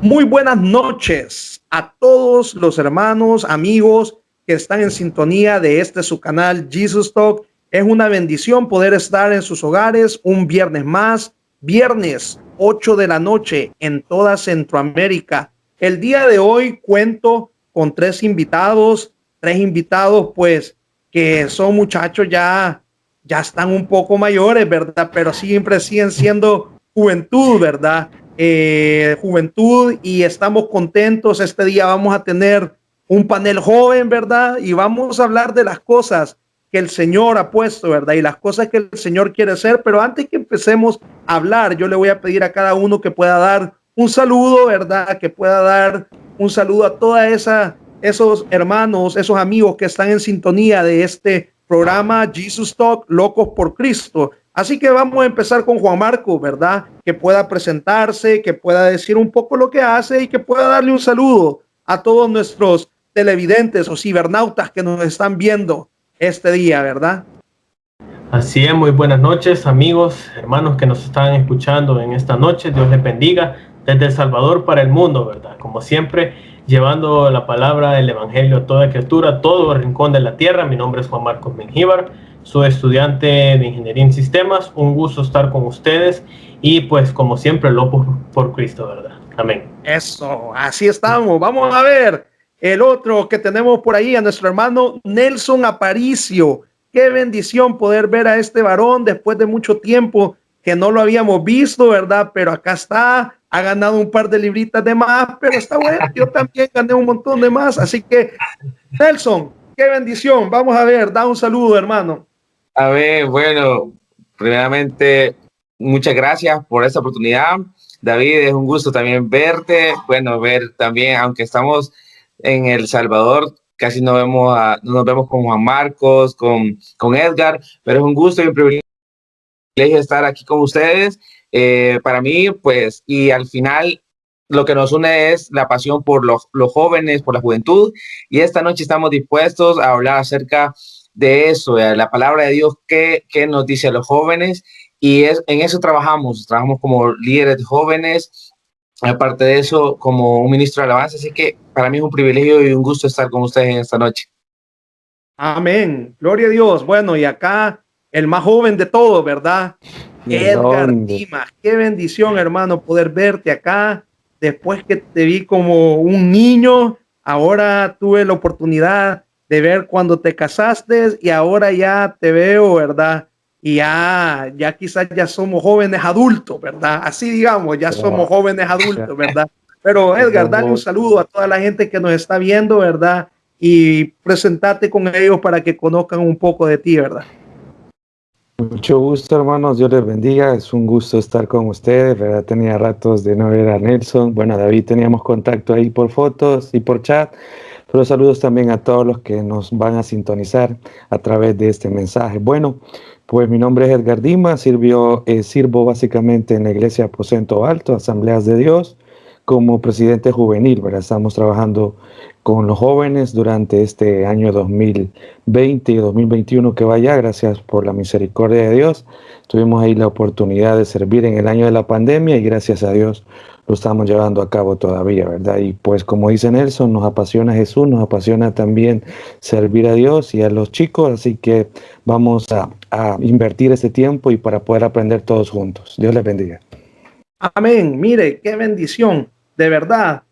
Muy buenas noches a todos los hermanos, amigos que están en sintonía de su canal Jesus Talk. Es una bendición poder estar en sus hogares un viernes más, viernes 8 de la noche en toda Centroamérica. El día de hoy cuento con tres invitados pues que son muchachos ya están un poco mayores, ¿verdad? Pero siempre siguen siendo juventud, ¿verdad? Juventud, y estamos contentos. Este día vamos a tener un panel joven, ¿verdad? Y vamos a hablar de las cosas que el Señor ha puesto, ¿verdad? Y las cosas que el Señor quiere hacer. Pero antes que empecemos a hablar, yo le voy a pedir a cada uno que pueda dar un saludo, ¿verdad? Que pueda dar un saludo a esos hermanos, esos amigos que están en sintonía de este programa Jesus Talk, Locos por Cristo. Así que vamos a empezar con Juan Marco, ¿verdad? Que pueda presentarse, que pueda decir un poco lo que hace y que pueda darle un saludo a todos nuestros televidentes o cibernautas que nos están viendo este día, ¿verdad? Así es, muy buenas noches, amigos, hermanos que nos están escuchando en esta noche. Dios les bendiga desde El Salvador para el mundo, ¿verdad? Como siempre, llevando la palabra del Evangelio a toda criatura, a todo rincón de la tierra. Mi nombre es Juan Marcos Mengíbar, soy estudiante de Ingeniería en Sistemas. Un gusto estar con ustedes y pues como siempre, loco por Cristo, ¿verdad? Amén. Eso, así estamos. Vamos a ver el otro que tenemos por ahí, a nuestro hermano Nelson Aparicio. Qué bendición poder ver a este varón después de mucho tiempo que no lo habíamos visto, ¿verdad? Pero acá está, ha ganado un par de libritas de más, pero está bueno. Yo también gané un montón de más. Así que, Nelson, qué bendición. Vamos a ver, da un saludo, hermano. A ver, bueno, primeramente, muchas gracias por esta oportunidad. David, es un gusto también verte. Bueno, ver también, aunque estamos en El Salvador, casi no nos vemos con Juan Marcos, con Edgar, pero es un gusto y un privilegio estar aquí con ustedes. Para mí, pues, y al final, lo que nos une es la pasión por los jóvenes, por la juventud, y esta noche estamos dispuestos a hablar acerca de eso, de la palabra de Dios, que nos dice a los jóvenes, y en eso trabajamos como líderes de jóvenes, aparte de eso, como un ministro de alabanza, así que para mí es un privilegio y un gusto estar con ustedes en esta noche. Amén, gloria a Dios. Bueno, y acá el más joven de todos, ¿verdad? Edgar Dimas, qué bendición, hermano, poder verte acá. Después que te vi como un niño, ahora tuve la oportunidad de ver cuando te casaste y ahora ya te veo, ¿verdad? Y ya quizás ya somos jóvenes adultos, ¿verdad? Así digamos, ya somos jóvenes adultos, ¿verdad? Pero Edgar, dale un saludo a toda la gente que nos está viendo, ¿verdad? Y presentate con ellos para que conozcan un poco de ti, ¿verdad? Mucho gusto, hermanos. Dios les bendiga. Es un gusto estar con ustedes, ¿verdad? Tenía ratos de no ver a Nelson. Bueno, David, teníamos contacto ahí por fotos y por chat. Pero saludos también a todos los que nos van a sintonizar a través de este mensaje. Bueno, pues mi nombre es Edgar Dimas. Sirvo básicamente en la Iglesia Aposento Alto, Asambleas de Dios, como presidente juvenil, ¿verdad? Estamos trabajando con los jóvenes durante este año 2020 y 2021 que vaya, gracias por la misericordia de Dios. Tuvimos ahí la oportunidad de servir en el año de la pandemia y gracias a Dios lo estamos llevando a cabo todavía, ¿verdad? Y pues como dice Nelson, nos apasiona Jesús, nos apasiona también servir a Dios y a los chicos, así que vamos a invertir este tiempo y para poder aprender todos juntos. Dios les bendiga. Amén. Mire, qué bendición, de verdad.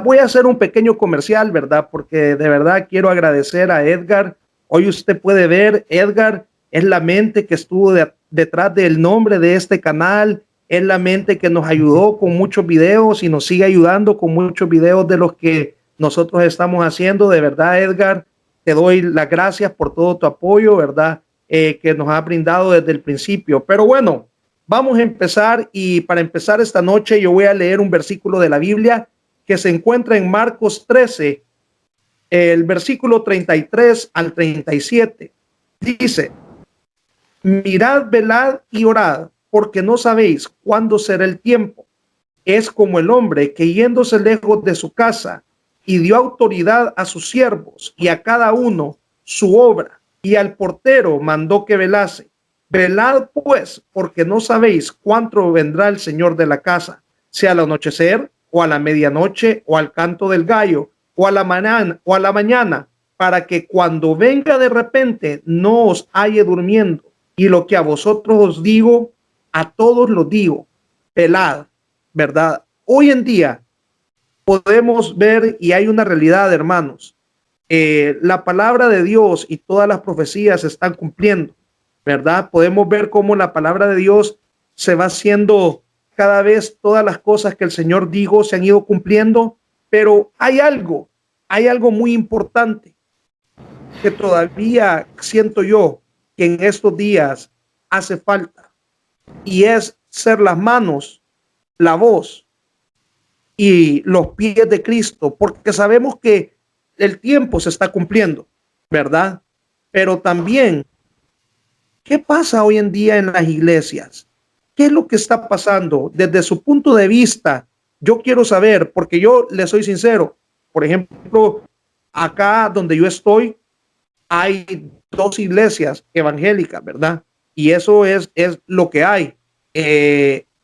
Voy a hacer un pequeño comercial, ¿verdad? Porque de verdad quiero agradecer a Edgar. Hoy usted puede ver, Edgar es la mente que estuvo detrás del nombre de este canal, es la mente que nos ayudó con muchos videos y nos sigue ayudando con muchos videos de los que nosotros estamos haciendo. De verdad, Edgar, te doy las gracias por todo tu apoyo, ¿verdad? Que nos ha brindado desde el principio. Pero bueno, vamos a empezar, y para empezar esta noche yo voy a leer un versículo de la Biblia que se encuentra en Marcos 13, el versículo 33 al 37. Dice: mirad, velad y orad, porque no sabéis cuándo será el tiempo. Es como el hombre que, yéndose lejos de su casa, y dio autoridad a sus siervos y a cada uno su obra, y al portero mandó que velase. Velad pues, porque no sabéis cuánto vendrá el Señor de la casa, si al anochecer, o a la medianoche, o al canto del gallo, o a la mañana, para que cuando venga de repente no os halle durmiendo. Y lo que a vosotros os digo, a todos los digo, velad, ¿verdad? Hoy en día podemos ver, y hay una realidad, hermanos, la palabra de Dios y todas las profecías se están cumpliendo, ¿verdad? Podemos ver cómo la palabra de Dios se va haciendo cada vez, todas las cosas que el Señor dijo se han ido cumpliendo, pero hay algo muy importante que todavía siento yo que en estos días hace falta, y es ser las manos, la voz y los pies de Cristo, porque sabemos que el tiempo se está cumpliendo, ¿verdad? Pero también, ¿qué pasa hoy en día en las iglesias? ¿Qué es lo que está pasando desde su punto de vista? Yo quiero saber, porque yo le soy sincero. Por ejemplo, acá donde yo estoy, hay dos iglesias evangélicas, ¿verdad? Y eso es lo que hay.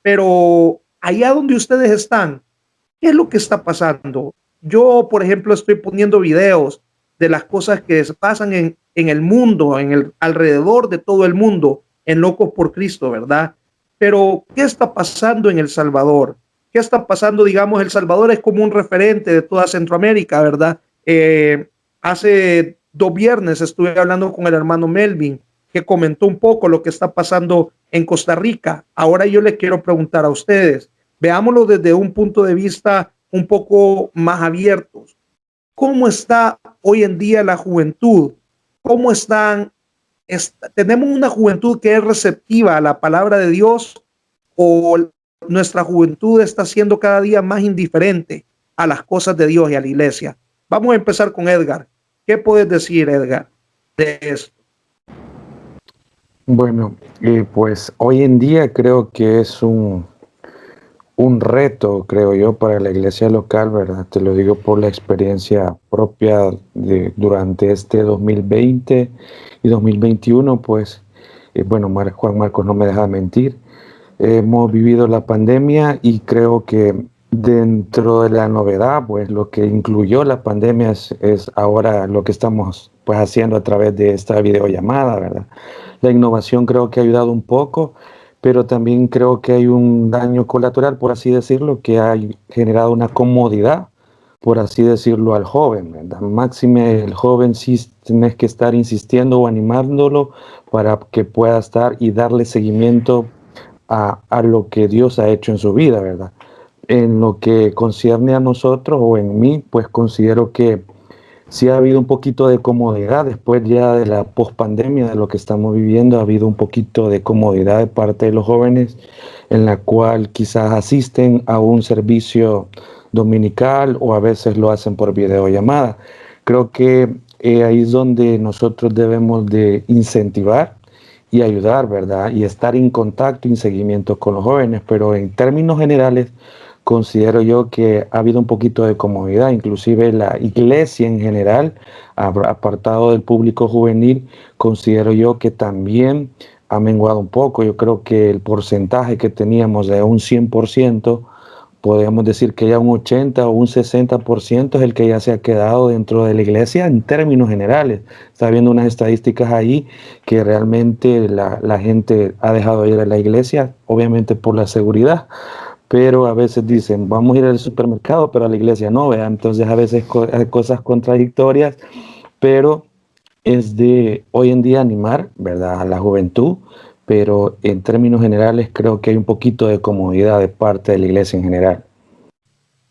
Pero allá donde ustedes están, ¿qué es lo que está pasando? Yo, por ejemplo, estoy poniendo videos de las cosas que pasan en el mundo, alrededor de todo el mundo, en Locos por Cristo, ¿verdad? Pero, ¿qué está pasando en El Salvador? ¿Qué está pasando? Digamos, El Salvador es como un referente de toda Centroamérica, ¿verdad? Hace 2 viernes estuve hablando con el hermano Melvin, que comentó un poco lo que está pasando en Costa Rica. Ahora yo les quiero preguntar a ustedes, veámoslo desde un punto de vista un poco más abiertos. ¿Cómo está hoy en día la juventud? ¿Cómo están? ¿Tenemos una juventud que es receptiva a la palabra de Dios, o nuestra juventud está siendo cada día más indiferente a las cosas de Dios y a la iglesia? Vamos a empezar con Edgar. ¿Qué puedes decir, Edgar, de esto? Bueno, pues hoy en día creo que es un reto, creo yo, para la iglesia local, ¿verdad? Te lo digo por la experiencia propia durante este 2020 y 2021, pues, bueno, Juan Marcos no me deja mentir. Hemos vivido la pandemia y creo que dentro de la novedad, pues lo que incluyó la pandemia es ahora lo que estamos pues haciendo a través de esta videollamada, ¿verdad? La innovación creo que ha ayudado un poco, pero también creo que hay un daño colateral, por así decirlo, que ha generado una comodidad, por así decirlo, al joven, ¿verdad? Máxime el joven sí tienes que estar insistiendo o animándolo para que pueda estar y darle seguimiento a lo que Dios ha hecho en su vida, ¿verdad? En lo que concierne a nosotros o en mí, pues considero que sí ha habido un poquito de comodidad después ya de la pospandemia, de lo que estamos viviendo. Ha habido un poquito de comodidad de parte de los jóvenes, en la cual quizás asisten a un servicio dominical o a veces lo hacen por videollamada. Creo que ahí es donde nosotros debemos de incentivar y ayudar, ¿verdad? Y estar en contacto y en seguimiento con los jóvenes, pero en términos generales considero yo que ha habido un poquito de comodidad, inclusive la iglesia en general, apartado del público juvenil, considero yo que también ha menguado un poco. Yo creo que el porcentaje que teníamos de un 100%, podríamos decir que ya un 80 o un 60% es el que ya se ha quedado dentro de la iglesia en términos generales. Está viendo unas estadísticas ahí que realmente la gente ha dejado de ir a la iglesia, obviamente por la seguridad, pero a veces dicen, vamos a ir al supermercado, pero a la iglesia no, ¿vea? Entonces a veces hay cosas contradictorias, pero es de hoy en día animar, ¿verdad?, a la juventud, pero en términos generales creo que hay un poquito de comodidad de parte de la iglesia en general.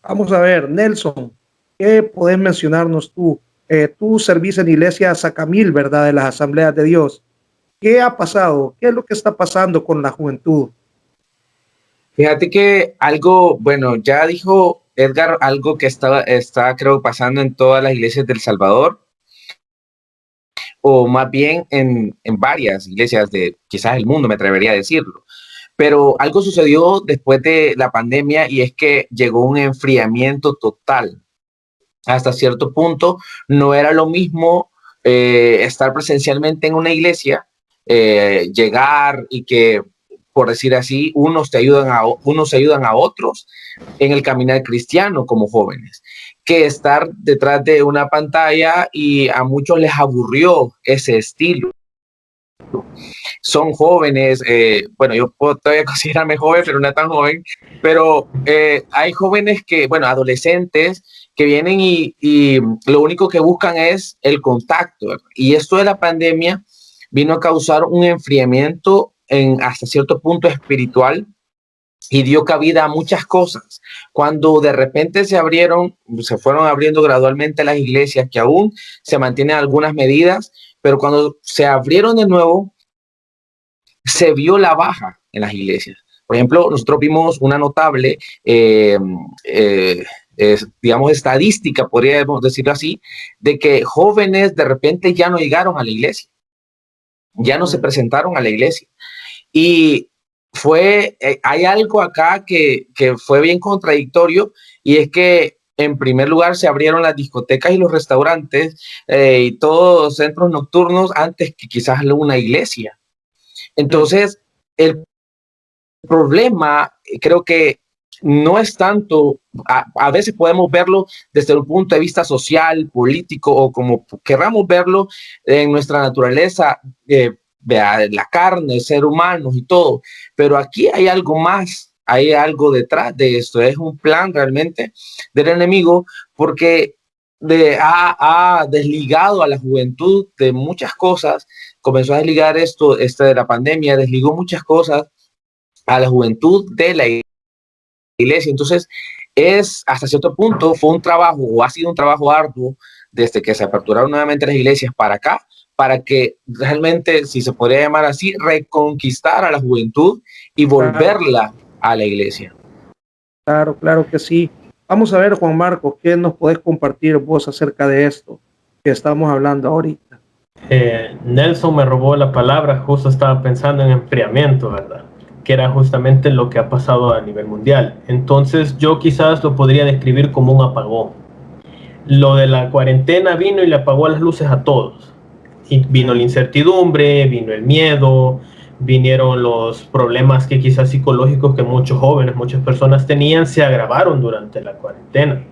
Vamos a ver, Nelson, ¿qué podés mencionarnos tú? Tú servís en Iglesia Sacamil, ¿verdad?, de las Asambleas de Dios. ¿Qué ha pasado? ¿Qué es lo que está pasando con la juventud? Fíjate que algo, bueno, ya dijo Edgar algo que está creo pasando en todas las iglesias del Salvador, o más bien en varias iglesias de quizás el mundo, me atrevería a decirlo. Pero algo sucedió después de la pandemia, y es que llegó un enfriamiento total. Hasta cierto punto no era lo mismo estar presencialmente en una iglesia, llegar y que por decir así, unos se ayudan a otros en el caminar cristiano como jóvenes, que estar detrás de una pantalla, y a muchos les aburrió ese estilo. Son jóvenes, bueno, yo puedo todavía considerarme joven, pero no tan joven, pero hay jóvenes que, bueno, adolescentes que vienen y lo único que buscan es el contacto, ¿verdad? Y esto de la pandemia vino a causar un enfriamiento hasta cierto punto espiritual, y dio cabida a muchas cosas. Cuando de repente se fueron abriendo gradualmente las iglesias, que aún se mantienen algunas medidas, pero cuando se abrieron de nuevo, se vio la baja en las iglesias. Por ejemplo, nosotros vimos una notable, digamos, estadística, podríamos decirlo así, de que jóvenes de repente ya no llegaron a la iglesia, ya no se presentaron a la iglesia. Y hay algo acá que fue bien contradictorio, y es que en primer lugar se abrieron las discotecas y los restaurantes y todos los centros nocturnos antes que quizás una iglesia. Entonces, el problema creo que no es tanto, a veces podemos verlo desde un punto de vista social, político, o como querramos verlo en nuestra naturaleza, la carne, ser humanos y todo, pero aquí hay algo más, hay algo detrás de esto, es un plan realmente del enemigo, porque ha desligado a la juventud de muchas cosas. Comenzó a desligar esto de la pandemia, desligó muchas cosas a la juventud de la iglesia. Entonces, hasta cierto punto fue un trabajo, o ha sido un trabajo arduo, desde que se aperturaron nuevamente las iglesias para acá, para que realmente, si se podría llamar así, reconquistar a la juventud y volverla a la iglesia. Claro, claro que sí. Vamos a ver, Juan Marcos, ¿qué nos podés compartir vos acerca de esto que estamos hablando ahorita? Nelson me robó la palabra, justo estaba pensando en enfriamiento, ¿verdad? Que era justamente lo que ha pasado a nivel mundial. Entonces yo quizás lo podría describir como un apagón. Lo de la cuarentena vino y le apagó las luces a todos. Y vino la incertidumbre, vino el miedo, vinieron los problemas que quizás psicológicos que muchos jóvenes, muchas personas tenían, se agravaron durante la cuarentena.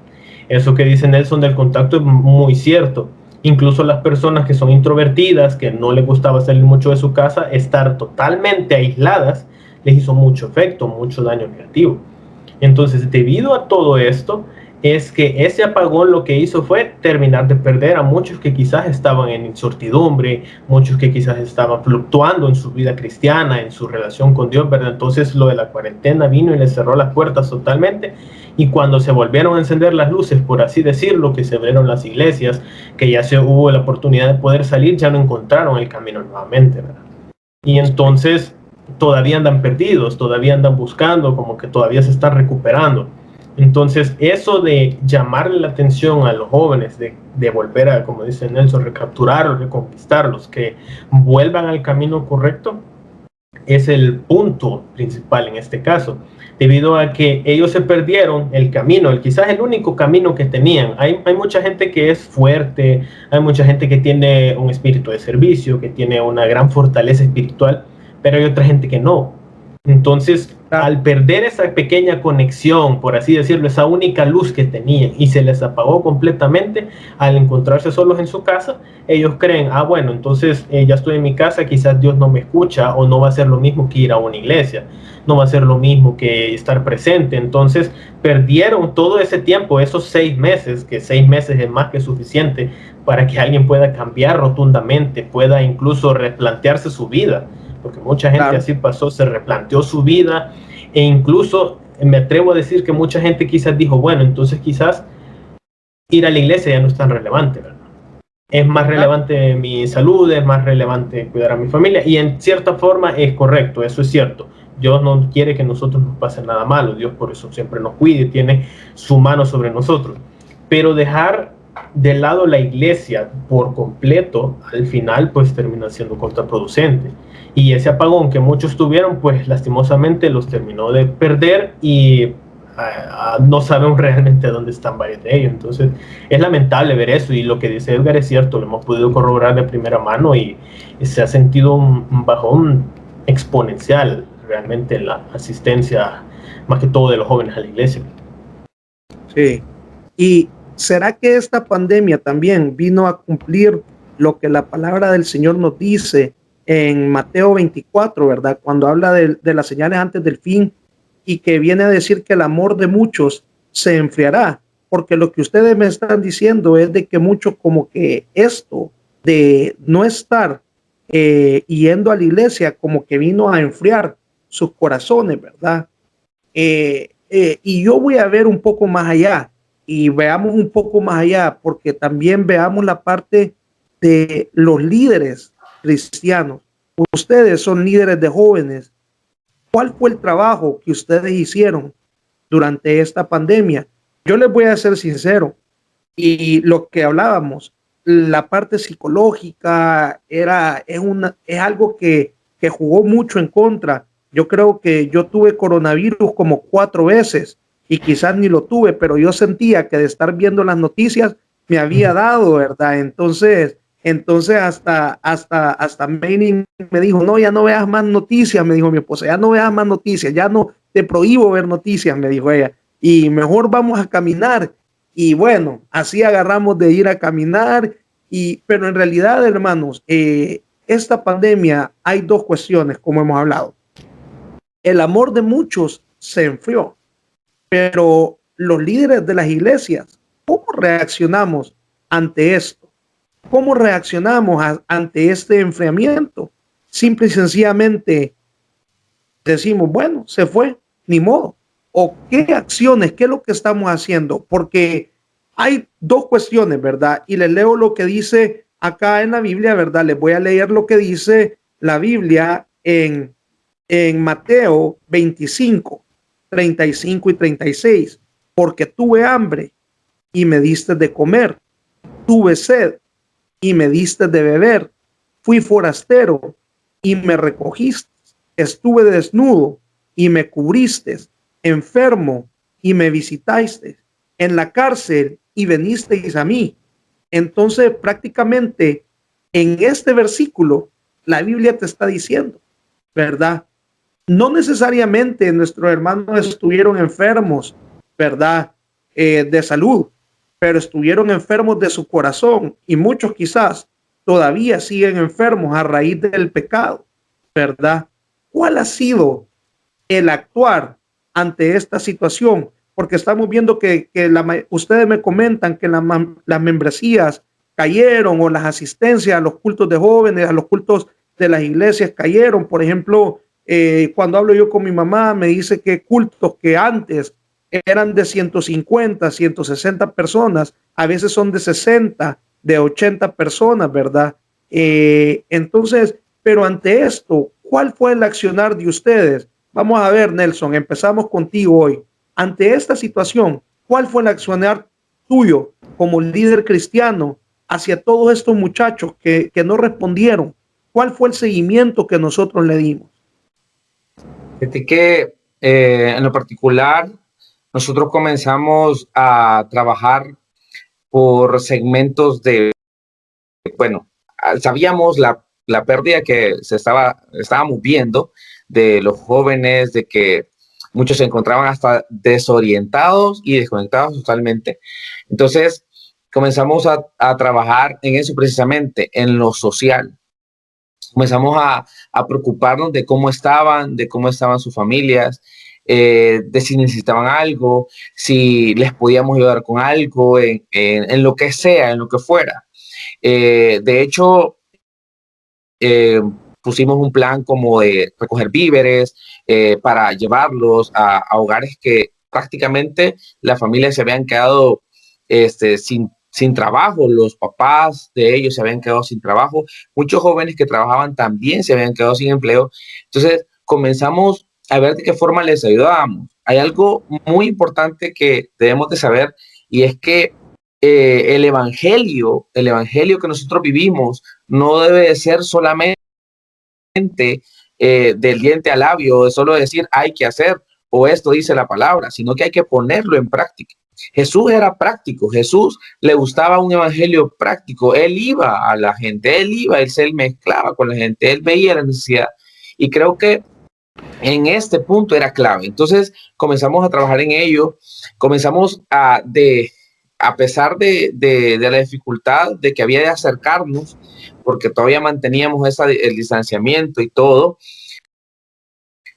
Eso que dice Nelson del contacto es muy cierto. Incluso las personas que son introvertidas, que no les gustaba salir mucho de su casa, estar totalmente aisladas, les hizo mucho efecto, mucho daño negativo. Entonces, debido a todo esto, es que ese apagón lo que hizo fue terminar de perder a muchos que quizás estaban en incertidumbre, muchos que quizás estaban fluctuando en su vida cristiana, en su relación con Dios, ¿verdad? Entonces lo de la cuarentena vino y les cerró las puertas totalmente, y cuando se volvieron a encender las luces, por así decirlo, que se abrieron las iglesias, que ya hubo la oportunidad de poder salir, ya no encontraron el camino nuevamente, ¿verdad? Y entonces todavía andan perdidos, todavía andan buscando, como que todavía se están recuperando. Entonces, eso de llamarle la atención a los jóvenes, de volver a, como dice Nelson, recapturarlos, reconquistarlos, que vuelvan al camino correcto, es el punto principal en este caso, debido a que ellos se perdieron el camino, quizás el único camino que tenían. Hay mucha gente que es fuerte, hay mucha gente que tiene un espíritu de servicio, que tiene una gran fortaleza espiritual, pero hay otra gente que no. Entonces, al perder esa pequeña conexión, por así decirlo, esa única luz que tenían, y se les apagó completamente, al encontrarse solos en su casa, ellos creen, bueno, entonces ya estoy en mi casa, quizás Dios no me escucha, o no va a ser lo mismo que ir a una iglesia, no va a ser lo mismo que estar presente. Entonces perdieron todo ese tiempo, esos 6 meses, que 6 meses es más que suficiente para que alguien pueda cambiar rotundamente, pueda incluso replantearse su vida, porque mucha gente así pasó, se replanteó su vida, e incluso me atrevo a decir que mucha gente quizás dijo, bueno, entonces quizás ir a la iglesia ya no es tan relevante, ¿verdad? Es más relevante mi salud, es más relevante cuidar a mi familia, y en cierta forma es correcto, eso es cierto. Dios no quiere que nosotros nos pase nada malo, Dios por eso siempre nos cuide, tiene su mano sobre nosotros, pero dejar de lado la iglesia por completo, al final pues termina siendo contraproducente. Y ese apagón que muchos tuvieron, pues lastimosamente los terminó de perder, y no sabemos realmente dónde están varios de ellos. Entonces es lamentable ver eso, y lo que dice Edgar es cierto, lo hemos podido corroborar de primera mano, y se ha sentido un bajón exponencial realmente la asistencia, más que todo de los jóvenes a la iglesia. Sí. ¿Y será que esta pandemia también vino a cumplir lo que la palabra del Señor nos dice en Mateo 24, ¿verdad? Cuando habla de las señales antes del fin y que viene a decir que el amor de muchos se enfriará, porque lo que ustedes me están diciendo es de que mucho como que esto de no estar yendo a la iglesia como que vino a enfriar sus corazones, ¿verdad? Y yo voy a ver un poco más allá y veamos un poco más allá, porque también veamos la parte de los líderes cristianos. Ustedes son líderes de jóvenes. ¿Cuál fue el trabajo que ustedes hicieron durante esta pandemia? Yo les voy a ser sincero, y lo que hablábamos, la parte psicológica es algo que jugó mucho en contra. Yo creo que yo tuve coronavirus como 4 veces y quizás ni lo tuve, pero yo sentía que de estar viendo las noticias me había dado, ¿verdad? Entonces hasta Manny me dijo, no, ya no veas más noticias, me dijo mi esposa, ya no veas más noticias, ya no te prohíbo ver noticias, me dijo ella, y mejor vamos a caminar. Y bueno, así agarramos de ir a caminar, pero en realidad, hermanos, esta pandemia hay dos cuestiones, como hemos hablado. El amor de muchos se enfrió, pero los líderes de las iglesias, ¿cómo reaccionamos ante esto? ¿Cómo reaccionamos ante este enfriamiento? Simple y sencillamente decimos, bueno, se fue, ni modo. ¿O qué acciones, qué es lo que estamos haciendo? Porque hay dos cuestiones, ¿verdad? Y les leo lo que dice acá en la Biblia, ¿verdad? Les voy a leer lo que dice la Biblia en Mateo 25, 35 y 36. Porque tuve hambre y me diste de comer, tuve sed y me diste de beber, fui forastero y me recogiste, estuve desnudo y me cubriste, enfermo y me visitaste, en la cárcel y venisteis a mí. Entonces, prácticamente en este versículo, la Biblia te está diciendo, ¿verdad? No necesariamente nuestros hermanos estuvieron enfermos, ¿verdad? De salud, pero estuvieron enfermos de su corazón y muchos quizás todavía siguen enfermos a raíz del pecado, ¿verdad? ¿Cuál ha sido el actuar ante esta situación? Porque estamos viendo que ustedes me comentan que las membresías cayeron o las asistencias a los cultos de jóvenes, a los cultos de las iglesias cayeron. Por ejemplo, cuando hablo yo con mi mamá, me dice que cultos que antes eran de 150, 160 personas, a veces son de 60, de 80 personas, ¿verdad? Entonces, pero ante esto, ¿cuál fue el accionar de ustedes? Vamos a ver, Nelson, empezamos contigo hoy. Ante esta situación, ¿cuál fue el accionar tuyo como líder cristiano hacia todos estos muchachos que no respondieron? ¿Cuál fue el seguimiento que nosotros le dimos? Fíjate que en lo particular, nosotros comenzamos a trabajar por segmentos de, bueno, sabíamos la pérdida que estábamos viendo de los jóvenes, de que muchos se encontraban hasta desorientados y desconectados totalmente. Entonces, comenzamos a trabajar en eso precisamente, en lo social. Comenzamos a preocuparnos de cómo estaban sus familias, de si necesitaban algo, si les podíamos ayudar con algo, en lo que sea, en lo que fuera. De hecho, pusimos un plan como de recoger víveres para llevarlos a hogares que prácticamente las familias se habían quedado sin trabajo, los papás de ellos se habían quedado sin trabajo, muchos jóvenes que trabajaban también se habían quedado sin empleo. Entonces comenzamos a ver de qué forma les ayudábamos. Hay algo muy importante que debemos de saber y es que el evangelio que nosotros vivimos no debe de ser solamente del diente al labio, de solo decir hay que hacer o esto dice la palabra, sino que hay que ponerlo en práctica. Jesús era práctico, Jesús le gustaba un evangelio práctico, él iba a la gente, él se mezclaba con la gente, él veía la necesidad y creo que en este punto era clave. Entonces comenzamos a trabajar en ello, comenzamos a pesar de la dificultad de que había de acercarnos, porque todavía manteníamos el distanciamiento y todo,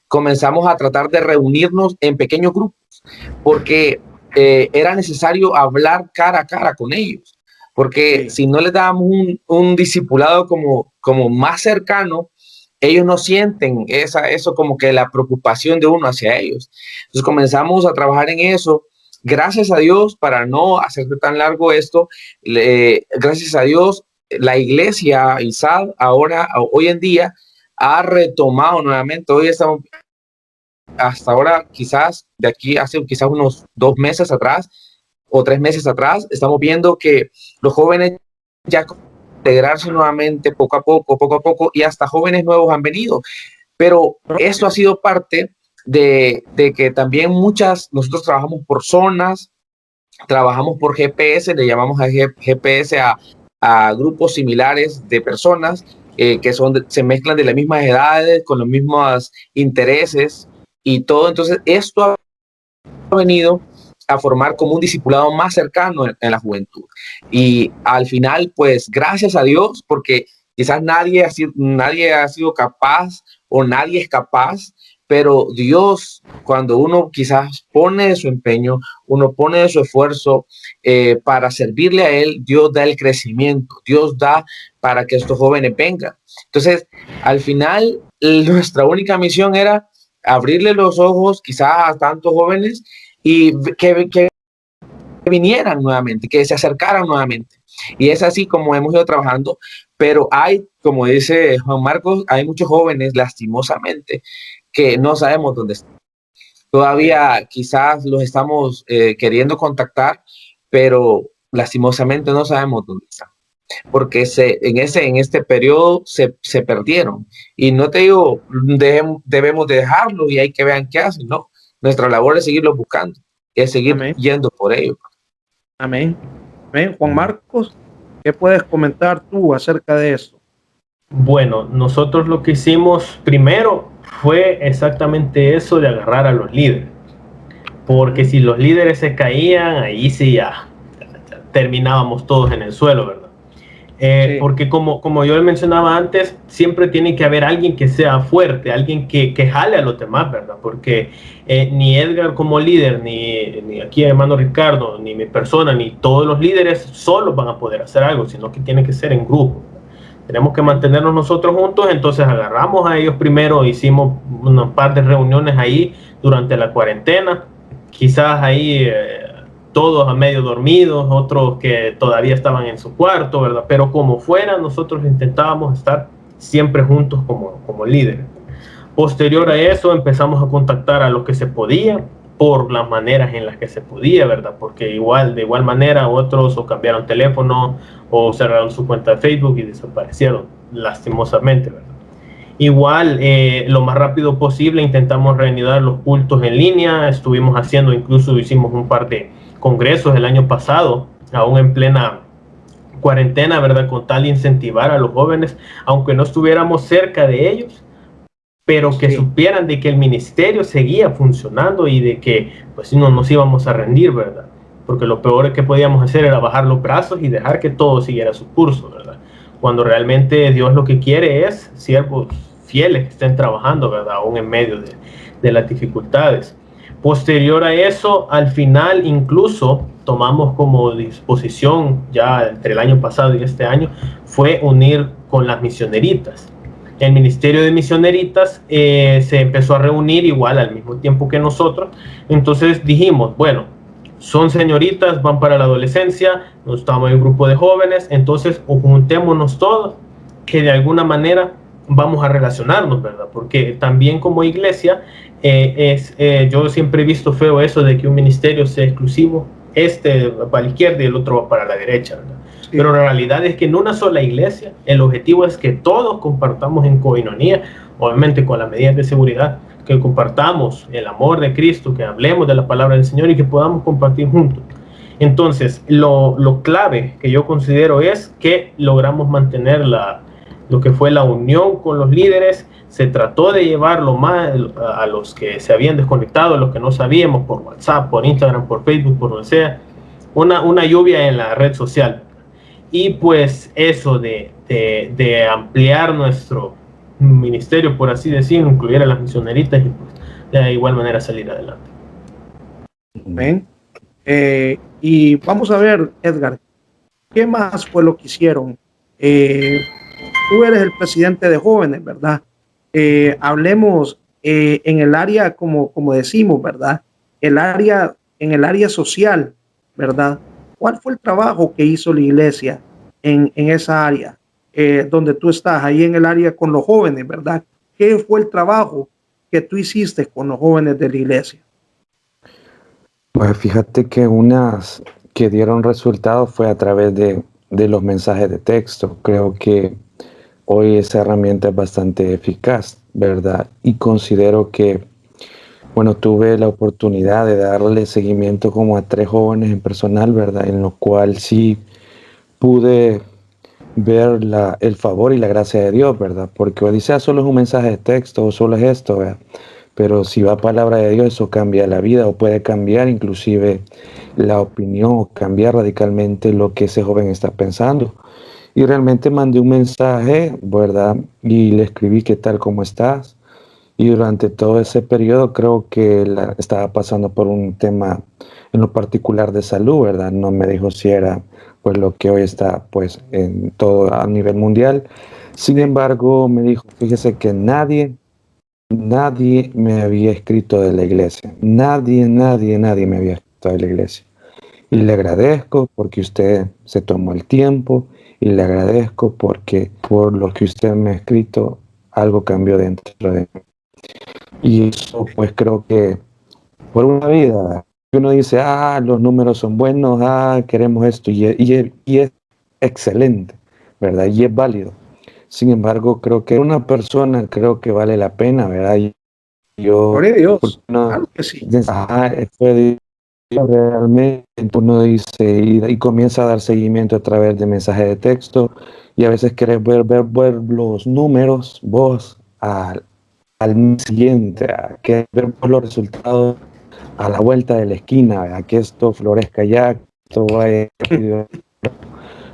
comenzamos a tratar de reunirnos en pequeños grupos, porque era necesario hablar cara a cara con ellos, porque si no les dábamos un discipulado como más cercano, ellos no sienten eso como que la preocupación de uno hacia ellos. Entonces comenzamos a trabajar en eso. Gracias a Dios, para no hacerte tan largo esto, gracias a Dios, la iglesia ISAD hoy en día ha retomado nuevamente. Hoy estamos, hasta ahora, quizás de aquí hace quizás unos 2 meses atrás o 3 meses atrás, estamos viendo que los jóvenes ya integrarse nuevamente poco a poco, y hasta jóvenes nuevos han venido. Pero esto ha sido parte de que también nosotros trabajamos por zonas, trabajamos por GPS, le llamamos a GPS a grupos similares de personas que se mezclan de las mismas edades, con los mismos intereses y todo. Entonces, esto ha venido a formar como un discipulado más cercano en la juventud. Y al final, pues, gracias a Dios, porque quizás nadie ha sido capaz o nadie es capaz, pero Dios, cuando uno quizás pone su empeño, uno pone su esfuerzo para servirle a Él, Dios da el crecimiento, Dios da para que estos jóvenes vengan. Entonces, al final, nuestra única misión era abrirle los ojos quizás a tantos jóvenes y que vinieran nuevamente, que se acercaran nuevamente. Y es así como hemos ido trabajando, pero como dice Juan Marcos, hay muchos jóvenes, lastimosamente, que no sabemos dónde están. Todavía quizás los estamos queriendo contactar, pero lastimosamente no sabemos dónde están, porque en este periodo se perdieron. Y no te digo, debemos dejarlo y hay que vean qué hacen, no. Nuestra labor es seguirlos buscando, es seguir yendo por ellos. Amén. Amén. Juan Marcos, ¿qué puedes comentar tú acerca de eso? Bueno, nosotros lo que hicimos primero fue exactamente eso de agarrar a los líderes, porque si los líderes se caían, ahí sí ya terminábamos todos en el suelo, ¿verdad? Sí. Porque como yo mencionaba antes, siempre tiene que haber alguien que sea fuerte, alguien que jale a los demás, ¿verdad? Porque ni Edgar como líder, ni aquí hermano Ricardo, ni mi persona, ni todos los líderes solos van a poder hacer algo, sino que tiene que ser en grupo. Tenemos que mantenernos nosotros juntos. Entonces agarramos a ellos primero, hicimos una par de reuniones ahí durante la cuarentena, quizás ahí todos a medio dormidos, otros que todavía estaban en su cuarto, ¿verdad? Pero como fuera, nosotros intentábamos estar siempre juntos como líderes. Posterior a eso, empezamos a contactar a los que se podía, por las maneras en las que se podía, ¿verdad? Porque de igual manera otros o cambiaron teléfono o cerraron su cuenta de Facebook y desaparecieron, lastimosamente, ¿verdad? Igual, lo más rápido posible intentamos reanudar los cultos en línea. Incluso hicimos un par de congresos el año pasado, aún en plena cuarentena, ¿verdad? Con tal de incentivar a los jóvenes, aunque no estuviéramos cerca de ellos, pero que supieran de que el ministerio seguía funcionando y de que pues no nos íbamos a rendir, ¿verdad? Porque lo peor que podíamos hacer era bajar los brazos y dejar que todo siguiera su curso, ¿verdad? Cuando realmente Dios lo que quiere es siervos fieles que estén trabajando, ¿verdad? Aún en medio de las dificultades. Posterior a eso, al final incluso tomamos como disposición, ya entre el año pasado y este año, fue unir con las misioneritas. El Ministerio de Misioneritas se empezó a reunir igual al mismo tiempo que nosotros. Entonces dijimos, bueno, son señoritas, van para la adolescencia, nos estamos en un grupo de jóvenes, entonces juntémonos todos, que de alguna manera vamos a relacionarnos, ¿verdad? Porque también como iglesia, yo siempre he visto feo eso de que un ministerio sea exclusivo, va para la izquierda y el otro va para la derecha, ¿verdad? Sí. Pero la realidad es que en una sola iglesia, el objetivo es que todos compartamos en coinonía, obviamente con las medidas de seguridad, que compartamos el amor de Cristo, que hablemos de la palabra del Señor y que podamos compartir juntos. Entonces, lo clave que yo considero es que logramos mantener lo que fue la unión con los líderes. Se trató de llevarlo más a los que se habían desconectado, a los que no sabíamos, por WhatsApp, por Instagram, por Facebook, por donde sea, una lluvia en la red social. Y pues eso de ampliar nuestro ministerio, por así decirlo, incluir a las misioneritas y pues de igual manera salir adelante. ¿Ven? Y vamos a ver, Edgar, ¿qué más fue lo que hicieron? Tú eres el presidente de jóvenes, ¿verdad? Hablemos en el área, como decimos, ¿verdad? En el área social, ¿verdad? ¿Cuál fue el trabajo que hizo la iglesia en esa área donde tú estás, ahí en el área con los jóvenes, ¿verdad? ¿Qué fue el trabajo que tú hiciste con los jóvenes de la iglesia? Pues fíjate que unas que dieron resultados fue a través de los mensajes de texto. Creo que hoy esa herramienta es bastante eficaz, ¿verdad? Y considero que, bueno, tuve la oportunidad de darle seguimiento como a 3 jóvenes en personal, ¿verdad? En lo cual sí pude ver el favor y la gracia de Dios, ¿verdad? Porque Odisea solo es un mensaje de texto o solo es esto, ¿verdad? Pero si va palabra de Dios, eso cambia la vida o puede cambiar inclusive la opinión o cambiar radicalmente lo que ese joven está pensando. Y realmente mandé un mensaje, ¿verdad? Y le escribí qué tal, cómo estás. Y durante todo ese periodo creo que estaba pasando por un tema en lo particular de salud, ¿verdad? No me dijo si era pues lo que hoy está pues en todo a nivel mundial. Sin embargo, me dijo, fíjese que nadie me había escrito de la iglesia. Nadie me había escrito de la iglesia. Y le agradezco porque usted se tomó el tiempo y le agradezco porque por lo que usted me ha escrito, algo cambió dentro de mí. Y eso pues creo que por una vida, uno dice, los números son buenos, queremos esto, y es excelente, ¿verdad? Y es válido. Sin embargo, creo que una persona creo que vale la pena, ¿verdad? Yo, Gloria a Dios. no, Claro que sí. fue realmente uno dice y comienza a dar seguimiento a través de mensajes de texto y a veces querés ver los números vos al mes siguiente, a que ver los resultados a la vuelta de la esquina, a que esto florezca ya, que esto vaya rápido.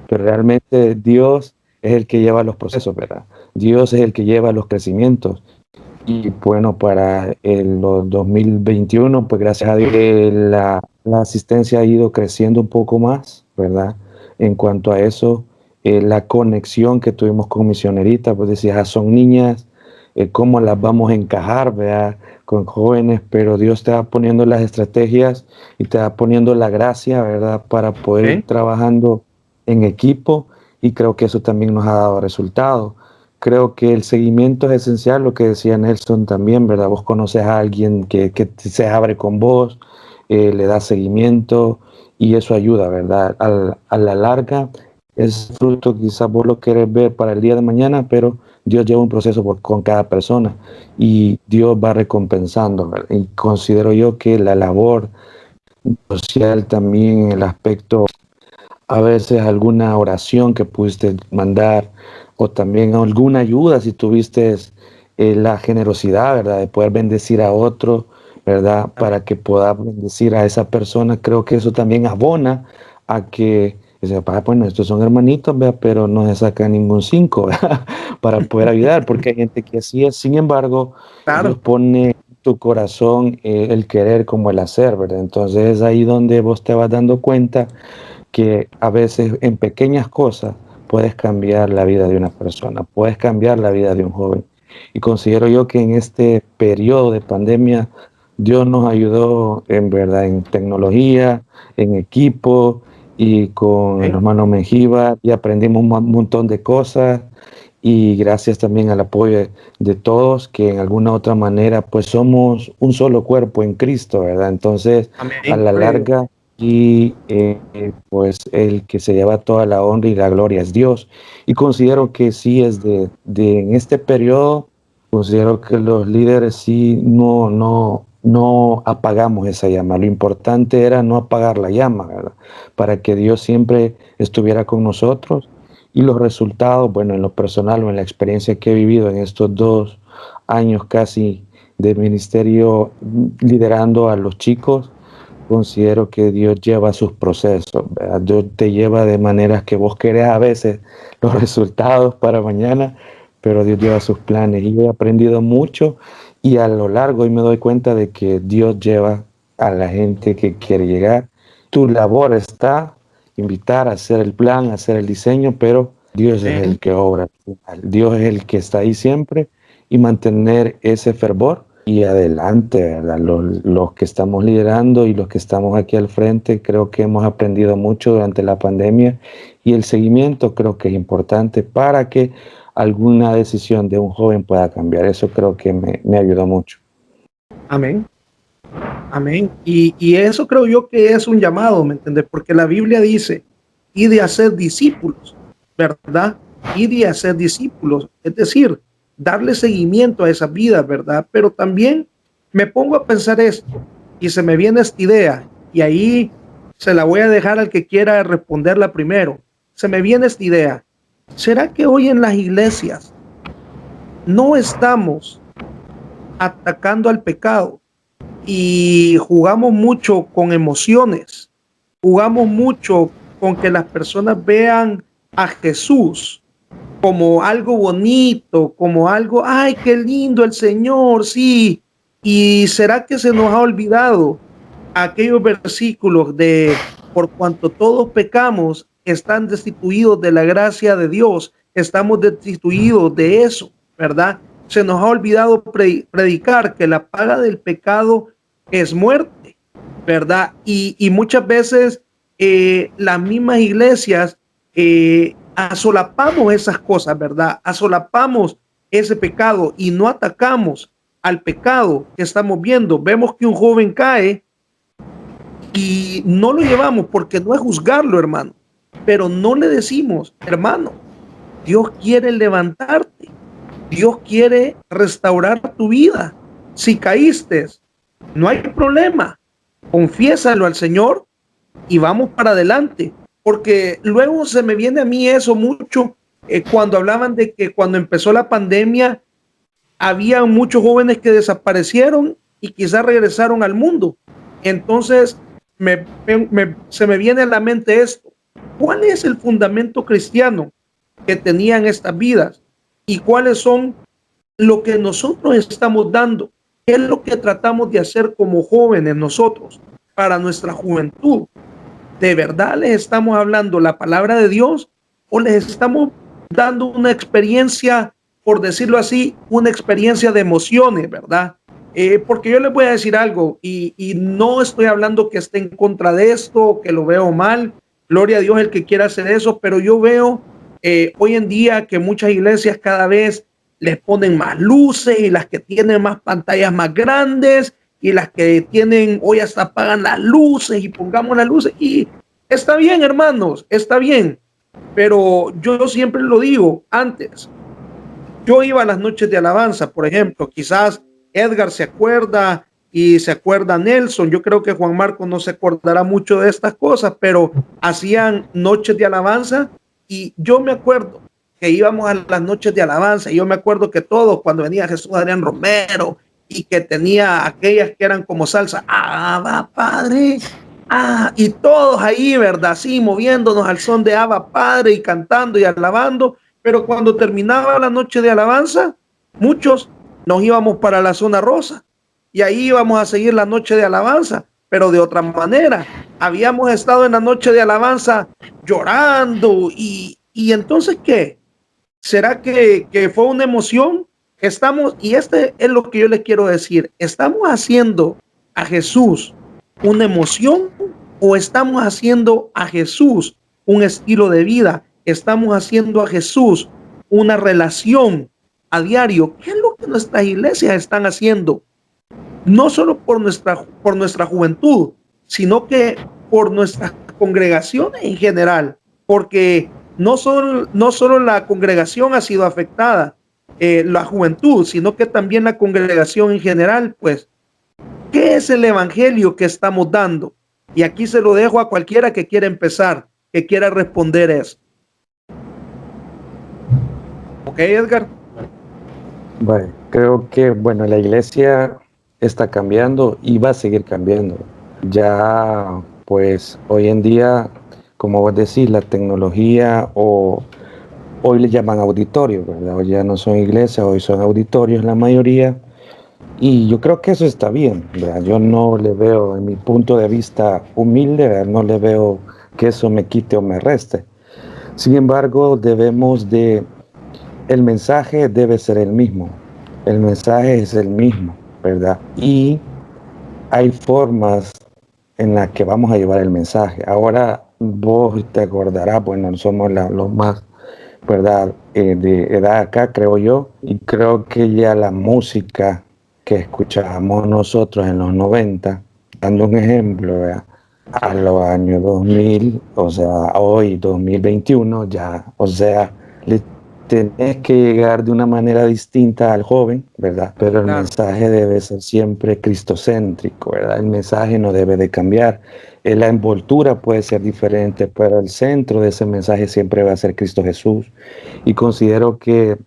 Pero realmente Dios es el que lleva los procesos, ¿verdad? Dios es el que lleva los crecimientos. Y bueno, para los 2021, pues gracias a Dios, la asistencia ha ido creciendo un poco más, ¿verdad? En cuanto a eso, la conexión que tuvimos con misioneritas, pues decías, son niñas, cómo las vamos a encajar, ¿verdad? Con jóvenes, pero Dios te va poniendo las estrategias y te va poniendo la gracia, ¿verdad? Para poder ir trabajando en equipo y creo que eso también nos ha dado resultados. Creo que el seguimiento es esencial, lo que decía Nelson también, ¿verdad? Vos conoces a alguien que se abre con vos, le da seguimiento y eso ayuda, ¿verdad? A la larga, es fruto, quizás vos lo querés ver para el día de mañana, pero Dios lleva un proceso con cada persona y Dios va recompensando, ¿verdad? Y considero yo que la labor social también, el aspecto, a veces alguna oración que pudiste mandar o también alguna ayuda si tuviste la generosidad, ¿verdad? De poder bendecir a otro, ¿verdad? Para que pueda bendecir a esa persona. Creo que eso también abona a que, bueno, estos son hermanitos, ¿verdad? Pero no se saca ningún 5 para poder ayudar, porque hay gente que así es. Sin embargo, Dios Claro. pone en tu corazón el querer como el hacer, ¿verdad? Entonces es ahí donde vos te vas dando cuenta que a veces en pequeñas cosas puedes cambiar la vida de una persona, puedes cambiar la vida de un joven. Y considero yo que en este periodo de pandemia Dios nos ayudó en verdad en tecnología, en equipo y con el hermano Mengíbar y aprendimos un montón de cosas y gracias también al apoyo de todos que en alguna otra manera pues somos un solo cuerpo en Cristo, ¿verdad? Entonces a Amén. la larga y pues el que se lleva toda la honra y la gloria es Dios. Y considero que sí es en este periodo, considero que los líderes sí no apagamos esa llama. Lo importante era no apagar la llama, ¿verdad? Para que Dios siempre estuviera con nosotros Y los resultados, bueno, en lo personal o en la experiencia que he vivido en estos 2 años casi de ministerio liderando a los chicos, considero que Dios lleva sus procesos, ¿verdad? Dios te lleva de maneras que vos querés a veces los resultados para mañana, pero Dios lleva sus planes. Y he aprendido mucho y a lo largo y me doy cuenta de que Dios lleva a la gente que quiere llegar. Tu labor está invitar a hacer el plan, a hacer el diseño, pero Dios es el que obra. Dios es el que está ahí siempre y mantener ese fervor y adelante, ¿verdad? Los que estamos liderando y los que estamos aquí al frente, creo que hemos aprendido mucho durante la pandemia y el seguimiento creo que es importante para que alguna decisión de un joven pueda cambiar. Eso creo que me ayudó mucho. Amén. Amén. Y eso creo yo que es un llamado, ¿me entiendes? Porque la Biblia dice, y de hacer discípulos, ¿verdad? Y de hacer discípulos, es decir, darle seguimiento a esas vidas, ¿verdad? Pero también me pongo a pensar esto y se me viene esta idea y ahí se la voy a dejar al que quiera responderla primero. Se me viene esta idea. ¿Será que hoy en las iglesias no estamos atacando al pecado y jugamos mucho con emociones? Jugamos mucho con que las personas vean a Jesús como algo bonito, como algo, ay, qué lindo el Señor, sí. ¿Y será que se nos ha olvidado aquellos versículos de por cuanto todos pecamos, están destituidos de la gracia de Dios, estamos destituidos de eso, ¿verdad? Se nos ha olvidado predicar que la paga del pecado es muerte, ¿verdad? Y muchas veces las mismas iglesias asolapamos esas cosas, ¿verdad? Asolapamos ese pecado y no atacamos al pecado que estamos viendo. Vemos que un joven cae y no lo llevamos porque no es juzgarlo, hermano, pero no le decimos, hermano, Dios quiere levantarte, Dios quiere restaurar tu vida. Si caíste, no hay problema, confiésalo al Señor y vamos para adelante, porque luego se me viene a mí eso mucho cuando hablaban de que cuando empezó la pandemia había muchos jóvenes que desaparecieron y quizás regresaron al mundo. Entonces se me viene a la mente esto. ¿Cuál es el fundamento cristiano que tenían estas vidas? ¿Y cuáles son lo que nosotros estamos dando? ¿Qué es lo que tratamos de hacer como jóvenes nosotros para nuestra juventud? ¿De verdad les estamos hablando la palabra de Dios o les estamos dando una experiencia, por decirlo así, una experiencia de emociones, ¿verdad? Porque yo les voy a decir algo y no estoy hablando que esté en contra de esto, que lo veo mal. Gloria a Dios el que quiera hacer eso, pero yo veo hoy en día que muchas iglesias cada vez les ponen más luces y las que tienen más pantallas más grandes y las que tienen hoy hasta apagan las luces y pongamos las luces y está bien, hermanos, está bien, pero yo siempre lo digo antes. Yo iba a las noches de alabanza, por ejemplo, quizás Edgar se acuerda y se acuerda Nelson. Yo creo que Juan Marco no se acordará mucho de estas cosas, pero hacían noches de alabanza y yo me acuerdo que íbamos a las noches de alabanza y yo me acuerdo que todos cuando venía Jesús Adrián Romero y que tenía aquellas que eran como salsa, Abba Padre, y todos ahí, ¿verdad? Sí, moviéndonos al son de Abba Padre y cantando y alabando. Pero cuando terminaba la noche de alabanza, muchos nos íbamos para la zona rosa y ahí íbamos a seguir la noche de alabanza, pero de otra manera. Habíamos estado en la noche de alabanza llorando y entonces, ¿qué? ¿Será que fue una emoción? Estamos, y este es lo que yo les quiero decir, ¿estamos haciendo a Jesús una emoción o estamos haciendo a Jesús un estilo de vida? Estamos haciendo a Jesús una relación a diario. ¿Qué es lo que nuestras iglesias están haciendo? No solo por nuestra juventud, sino que por nuestras congregaciones en general, porque no solo la congregación ha sido afectada, la juventud, sino que también la congregación en general. Pues, ¿qué es el evangelio que estamos dando? Y aquí se lo dejo a cualquiera que quiera empezar, que quiera responder eso. ¿Ok, Edgar? Bueno, creo que, bueno, la iglesia está cambiando y va a seguir cambiando. Ya, pues, hoy en día, como vos decís, la tecnología o hoy le llaman auditorios, ¿verdad? Hoy ya no son iglesias, hoy son auditorios la mayoría. Y yo creo que eso está bien, ¿verdad? Yo no le veo, en mi punto de vista humilde, ¿verdad? No le veo que eso me quite o me reste. Sin embargo, el mensaje debe ser el mismo. El mensaje es el mismo, ¿verdad? Y hay formas en las que vamos a llevar el mensaje. Ahora vos te acordarás, bueno, somos los más, ¿verdad? De edad acá, creo yo, y creo que ya la música que escuchábamos nosotros en los 90, dando un ejemplo, ¿verdad? A los años 2000, o sea, hoy 2021, ya, o sea, le tenés que llegar de una manera distinta al joven, ¿verdad? Pero el mensaje debe ser siempre cristocéntrico, ¿verdad? El mensaje no debe de cambiar. La envoltura puede ser diferente, pero el centro de ese mensaje siempre va a ser Cristo Jesús. Y considero que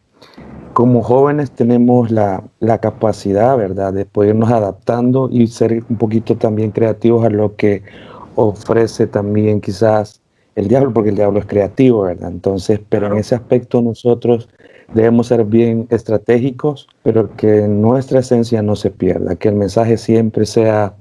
como jóvenes tenemos la capacidad, ¿verdad?, de podernos adaptando y ser un poquito también creativos a lo que ofrece también quizás el diablo, porque el diablo es creativo, ¿verdad? Entonces, pero en ese aspecto nosotros debemos ser bien estratégicos, pero que nuestra esencia no se pierda, que el mensaje siempre sea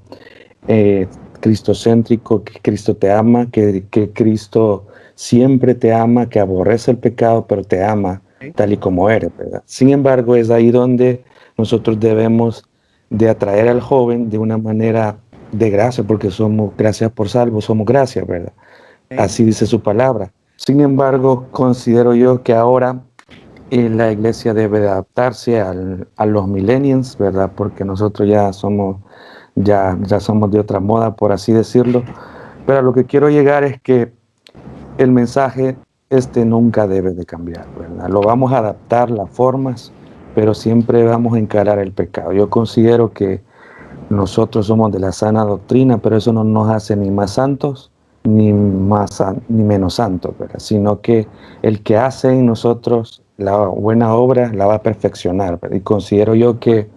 cristocéntrico, que Cristo te ama, que Cristo siempre te ama, que aborrece el pecado, pero te ama tal y como eres, ¿verdad? Sin embargo, es ahí donde nosotros debemos de atraer al joven de una manera de gracia, porque somos gracias por salvo, somos gracias, ¿verdad? Así dice su palabra. Sin embargo, considero yo que ahora la iglesia debe de adaptarse a los millennials, ¿verdad? Porque nosotros ya somos de otra moda, por así decirlo. Pero a lo que quiero llegar es que el mensaje nunca debe de cambiar, ¿verdad? Lo vamos a adaptar las formas, pero siempre vamos a encarar el pecado. Yo considero que nosotros somos de la sana doctrina, pero eso no nos hace ni más santos ni menos santos, ¿verdad? Sino que el que hace en nosotros la buena obra la va a perfeccionar, ¿verdad? Y considero yo que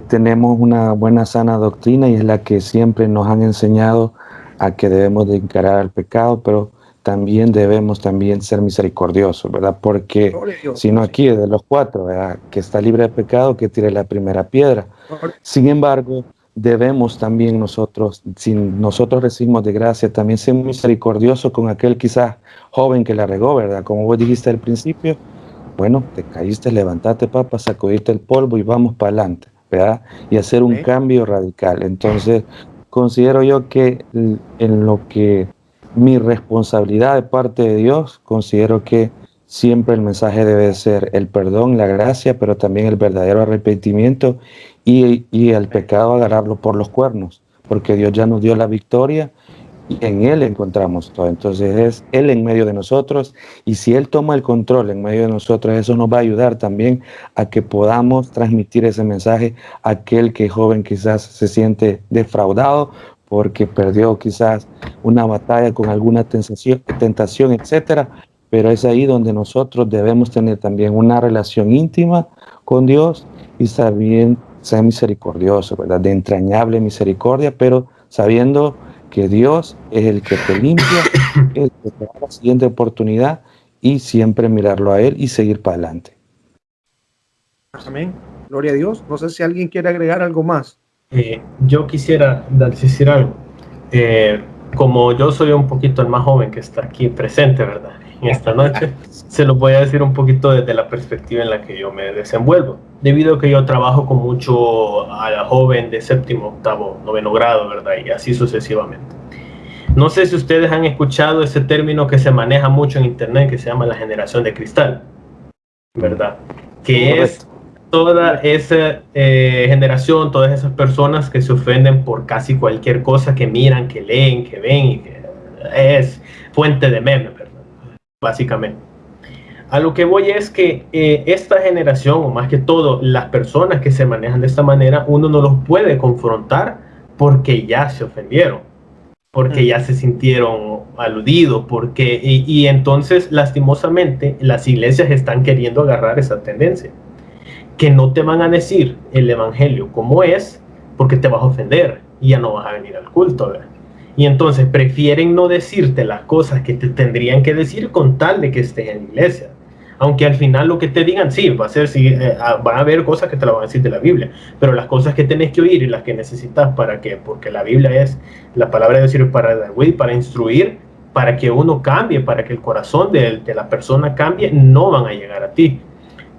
tenemos una buena sana doctrina y es la que siempre nos han enseñado a que debemos de encarar el pecado, pero también debemos ser misericordiosos, ¿verdad? Porque si no aquí de los cuatro, ¿verdad?, que está libre de pecado, que tire la primera piedra. Sin embargo, debemos también nosotros, si nosotros recibimos de gracia, también ser misericordiosos con aquel quizás joven que la regó, ¿verdad? Como vos dijiste al principio, bueno, te caíste, levantate, papá, sacudiste el polvo y vamos para adelante, ¿verdad? Y hacer un cambio radical. Entonces, considero yo que en lo que mi responsabilidad de parte de Dios, considero que siempre el mensaje debe ser el perdón, la gracia, pero también el verdadero arrepentimiento y el pecado agarrarlo por los cuernos, porque Dios ya nos dio la victoria y en Él encontramos todo. Entonces es Él en medio de nosotros, y si Él toma el control en medio de nosotros, eso nos va a ayudar también a que podamos transmitir ese mensaje a aquel que joven quizás se siente defraudado porque perdió quizás una batalla con alguna tentación, etcétera. Pero es ahí donde nosotros debemos tener también una relación íntima con Dios y también ser misericordioso, ¿verdad? De entrañable misericordia, pero sabiendo que Dios es el que te limpia, el que te da la siguiente oportunidad, y siempre mirarlo a Él y seguir para adelante. Amén. Gloria a Dios. No sé si alguien quiere agregar algo más. Yo quisiera decir algo. Como yo soy un poquito el más joven que está aquí presente, ¿verdad?, en esta noche, se los voy a decir un poquito desde la perspectiva en la que yo me desenvuelvo. Debido a que yo trabajo con mucho a la joven de séptimo, octavo, noveno grado, ¿verdad?, y así sucesivamente. No sé si ustedes han escuchado ese término que se maneja mucho en internet, que se llama la generación de cristal, ¿verdad? Que correcto. Es toda esa generación, todas esas personas que se ofenden por casi cualquier cosa que miran, que leen, que ven, y que es fuente de memes, ¿verdad?, básicamente. A lo que voy es que esta generación, o más que todo las personas que se manejan de esta manera, uno no los puede confrontar porque ya se ofendieron. porque ya se sintieron aludidos, porque, y entonces lastimosamente las iglesias están queriendo agarrar esa tendencia, que no te van a decir el evangelio como es, porque te vas a ofender y ya no vas a venir al culto, ¿verdad? Y entonces prefieren no decirte las cosas que te tendrían que decir con tal de que estés en la iglesia. Aunque al final lo que te digan, sí, va a ser, sí, van a haber cosas que te la van a decir de la Biblia, pero las cosas que tenés que oír y las que necesitas para que, porque la Biblia es, la palabra de Dios sirve para instruir, para que uno cambie, para que el corazón de la persona cambie, no van a llegar a ti.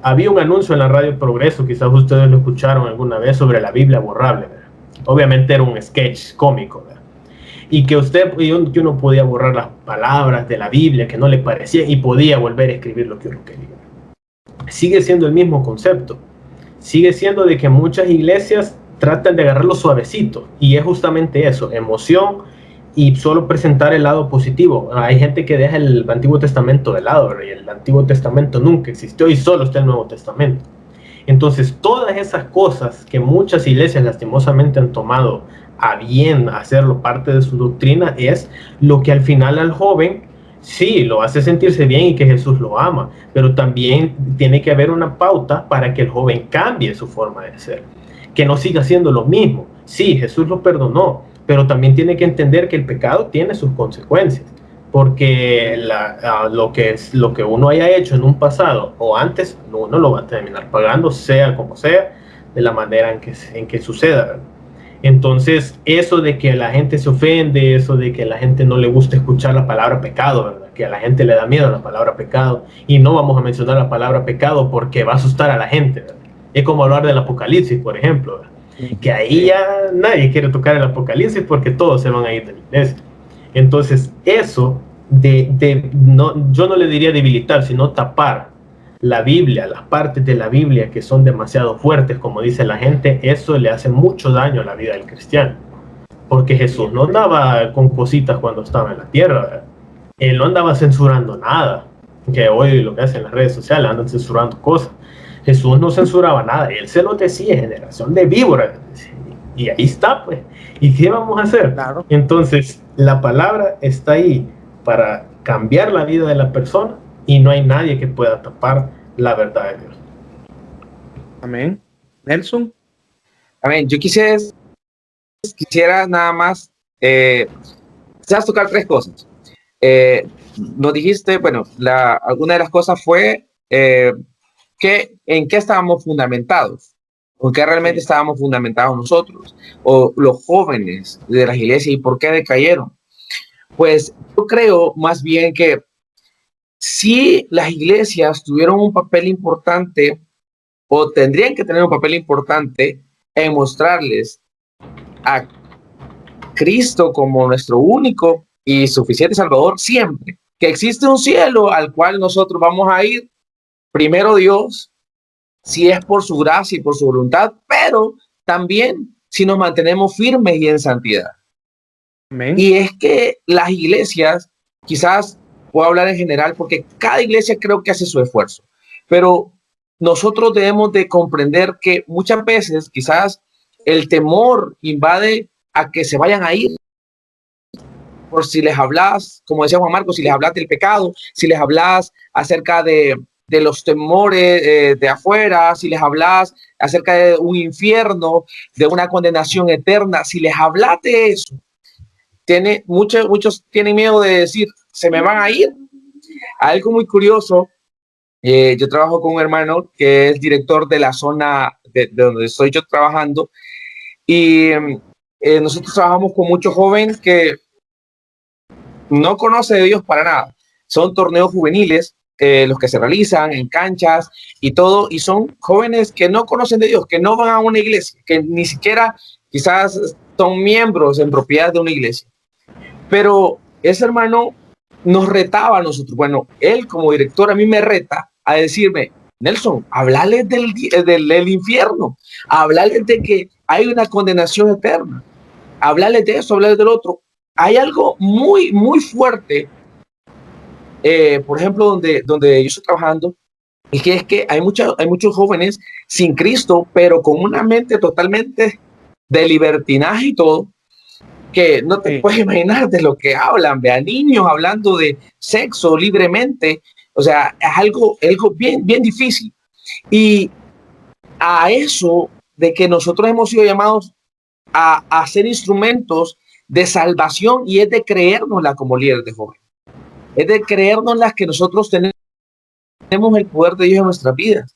Había un anuncio en la radio Progreso, quizás ustedes lo escucharon alguna vez, sobre la Biblia borrable, ¿verdad? Obviamente era un sketch cómico, ¿verdad? Y que uno podía borrar las palabras de la Biblia que no le parecían y podía volver a escribir lo que uno quería. Sigue siendo el mismo concepto. Sigue siendo de que muchas iglesias tratan de agarrarlo suavecito, y es justamente eso, emoción y solo presentar el lado positivo. Hay gente que deja el Antiguo Testamento de lado, ¿verdad? Y el Antiguo Testamento nunca existió y solo está el Nuevo Testamento. Entonces todas esas cosas que muchas iglesias lastimosamente han tomado a bien hacerlo parte de su doctrina es lo que al final al joven sí lo hace sentirse bien y que Jesús lo ama, pero también tiene que haber una pauta para que el joven cambie su forma de ser, que no siga siendo lo mismo. Sí, Jesús lo perdonó, pero también tiene que entender que el pecado tiene sus consecuencias, porque lo que uno haya hecho en un pasado o antes, uno lo va a terminar pagando, sea como sea, de la manera en que suceda, ¿verdad? Entonces, eso de que la gente se ofende, eso de que a la gente no le gusta escuchar la palabra pecado, ¿verdad? Que a la gente le da miedo la palabra pecado, y no vamos a mencionar la palabra pecado porque va a asustar a la gente, ¿verdad? Es como hablar del Apocalipsis, por ejemplo, ¿verdad? Que ahí ya nadie quiere tocar el Apocalipsis porque todos se van a ir de la iglesia. Entonces, eso yo no le diría debilitar, sino tapar la Biblia, las partes de la Biblia que son demasiado fuertes, como dice la gente, eso le hace mucho daño a la vida del cristiano. Porque Jesús no andaba con cositas cuando estaba en la tierra, ¿verdad? Él no andaba censurando nada, que hoy lo que hacen las redes sociales, andan censurando cosas. Jesús no censuraba nada, él se lo decía, generación de víboras, y ahí está, pues. ¿Y qué vamos a hacer? Claro. Entonces, la palabra está ahí para cambiar la vida de la persona, y no hay nadie que pueda tapar la verdad de Dios. Amén. Nelson. Amén. Yo quisiera nada más quizás tocar tres cosas. Nos dijiste, bueno, alguna de las cosas fue en qué estábamos fundamentados, o en qué realmente estábamos fundamentados nosotros, o los jóvenes de las iglesias, y por qué decayeron. Pues yo creo más bien que si las iglesias tuvieron un papel importante, o tendrían que tener un papel importante en mostrarles a Cristo como nuestro único y suficiente Salvador siempre, que existe un cielo al cual nosotros vamos a ir, primero Dios, si es por su gracia y por su voluntad, pero también si nos mantenemos firmes y en santidad. Amén. Y es que las iglesias, quizás puedo hablar en general porque cada iglesia creo que hace su esfuerzo, pero nosotros debemos de comprender que muchas veces quizás el temor invade a que se vayan a ir. Por si les hablas, como decía Juan Marcos, si les hablas del pecado, si les hablas acerca de los temores de afuera, si les hablas acerca de un infierno, de una condenación eterna, si les hablas de eso, muchos tienen miedo de decir, se me van a ir. Algo muy curioso, yo trabajo con un hermano que es director de la zona de donde estoy yo trabajando, y nosotros trabajamos con muchos jóvenes que no conocen de Dios para nada. Son torneos juveniles, los que se realizan en canchas y todo, y son jóvenes que no conocen de Dios, que no van a una iglesia, que ni siquiera quizás son miembros en propiedad de una iglesia. Pero ese hermano nos retaba a nosotros. Bueno, él como director a mí me reta a decirme, Nelson, háblales del infierno, háblales de que hay una condenación eterna, háblales de eso, háblales del otro. Hay algo muy, muy fuerte, por ejemplo, donde yo estoy trabajando, y que es que hay muchos jóvenes sin Cristo, pero con una mente totalmente de libertinaje y todo, que no te puedes imaginar de lo que hablan, vea, niños hablando de sexo libremente, o sea, es algo bien, bien difícil. Y a eso de que nosotros hemos sido llamados a ser instrumentos de salvación, y es de creérnosla como líderes de jóvenes, es de creérnoslas que nosotros tenemos el poder de Dios en nuestras vidas.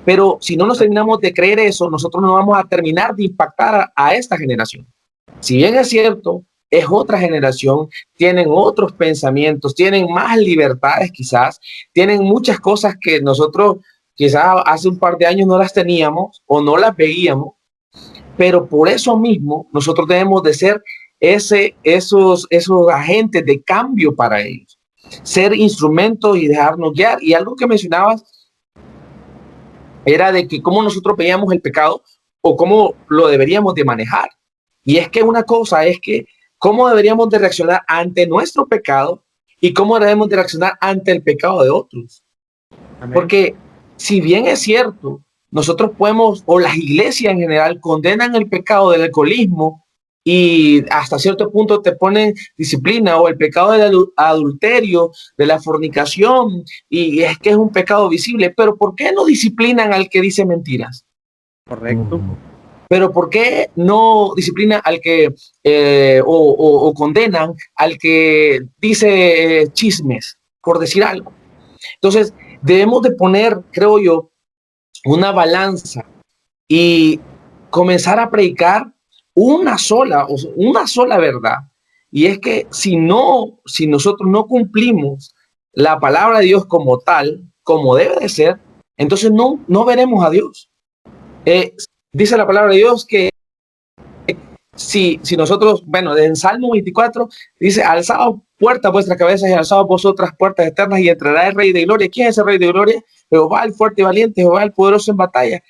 Pero si no nos terminamos de creer eso, nosotros no vamos a terminar de impactar a esta generación. Si bien es cierto, es otra generación, tienen otros pensamientos, tienen más libertades quizás, tienen muchas cosas que nosotros quizás hace un par de años no las teníamos o no las veíamos, pero por eso mismo nosotros debemos de ser esos agentes de cambio para ellos, ser instrumentos y dejarnos guiar. Y algo que mencionabas era de que cómo nosotros veíamos el pecado o cómo lo deberíamos de manejar. Y es que una cosa es que cómo deberíamos de reaccionar ante nuestro pecado y cómo debemos de reaccionar ante el pecado de otros. Amén. Porque si bien es cierto, nosotros podemos, o las iglesias en general, condenan el pecado del alcoholismo y hasta cierto punto te ponen disciplina, o el pecado del adulterio, de la fornicación, y es que es un pecado visible, pero ¿por qué no disciplinan al que dice mentiras? Correcto. Pero ¿por qué no disciplinan al que o condenan al que dice chismes, por decir algo? Entonces, debemos de poner, creo yo, una balanza y comenzar a predicar una sola verdad. Y es que si nosotros no cumplimos la palabra de Dios como tal, como debe de ser, entonces no veremos a Dios. Dice la palabra de Dios que si nosotros, bueno, en Salmo 24 dice: alzad puertas vuestras cabezas y alzad vosotras puertas eternas y entrará el Rey de Gloria. ¿Quién es el Rey de Gloria? Jehová el fuerte y valiente, Jehová el poderoso en batalla.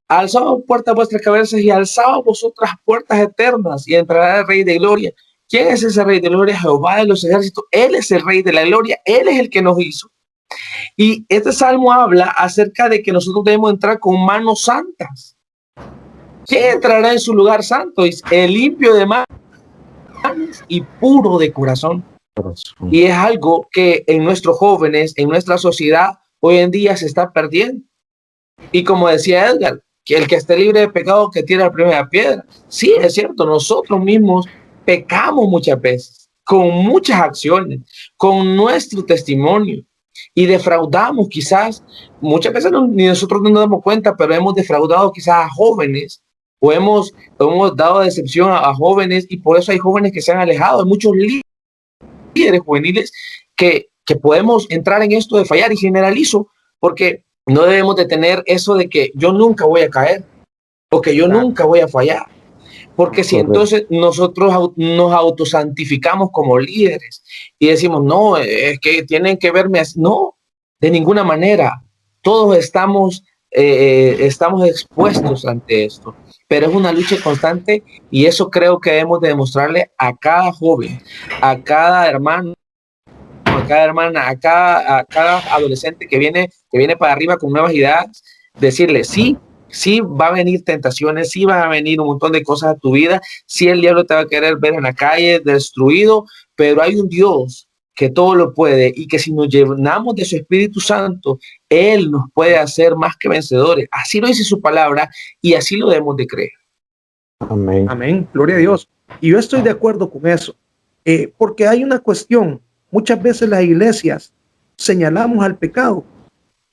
Alzad puertas vuestras cabezas y alzad vosotras puertas eternas y entrará el Rey de Gloria. ¿Quién es ese Rey de Gloria? Jehová de los ejércitos. Él es el Rey de la Gloria, Él es el que nos hizo. Y este salmo habla acerca de que nosotros debemos entrar con manos santas. ¿Quién entrará en su lugar santo? Es el limpio de manos y puro de corazón. Y es algo que en nuestros jóvenes, en nuestra sociedad, hoy en día se está perdiendo. Y como decía Edgar, que el que esté libre de pecado que tire la primera piedra. Sí, es cierto, nosotros mismos pecamos muchas veces, con muchas acciones, con nuestro testimonio, y defraudamos quizás, muchas veces ni nosotros no nos damos cuenta, pero hemos defraudado quizás a jóvenes, o hemos dado decepción a jóvenes, y por eso hay jóvenes que se han alejado. Hay muchos líderes juveniles que podemos entrar en esto de fallar, y generalizo, porque no debemos de tener eso de que yo nunca voy a caer o que yo nunca voy a fallar, porque si entonces nosotros nos autosantificamos como líderes y decimos: no, es que tienen que verme así. No, de ninguna manera. Todos estamos expuestos ante esto, pero es una lucha constante, y eso creo que debemos de demostrarle a cada joven, a cada hermano, a cada hermana, a cada adolescente que viene para arriba con nuevas ideas, decirle: sí va a venir tentaciones, sí van a venir un montón de cosas a tu vida, sí el diablo te va a querer ver en la calle destruido, pero hay un Dios que todo lo puede, y que si nos llenamos de su Espíritu Santo, Él nos puede hacer más que vencedores. Así lo dice su palabra, y así lo debemos de creer. Amén. Amén. Gloria a Dios. Y yo estoy de acuerdo con eso, porque hay una cuestión. Muchas veces las iglesias señalamos al pecado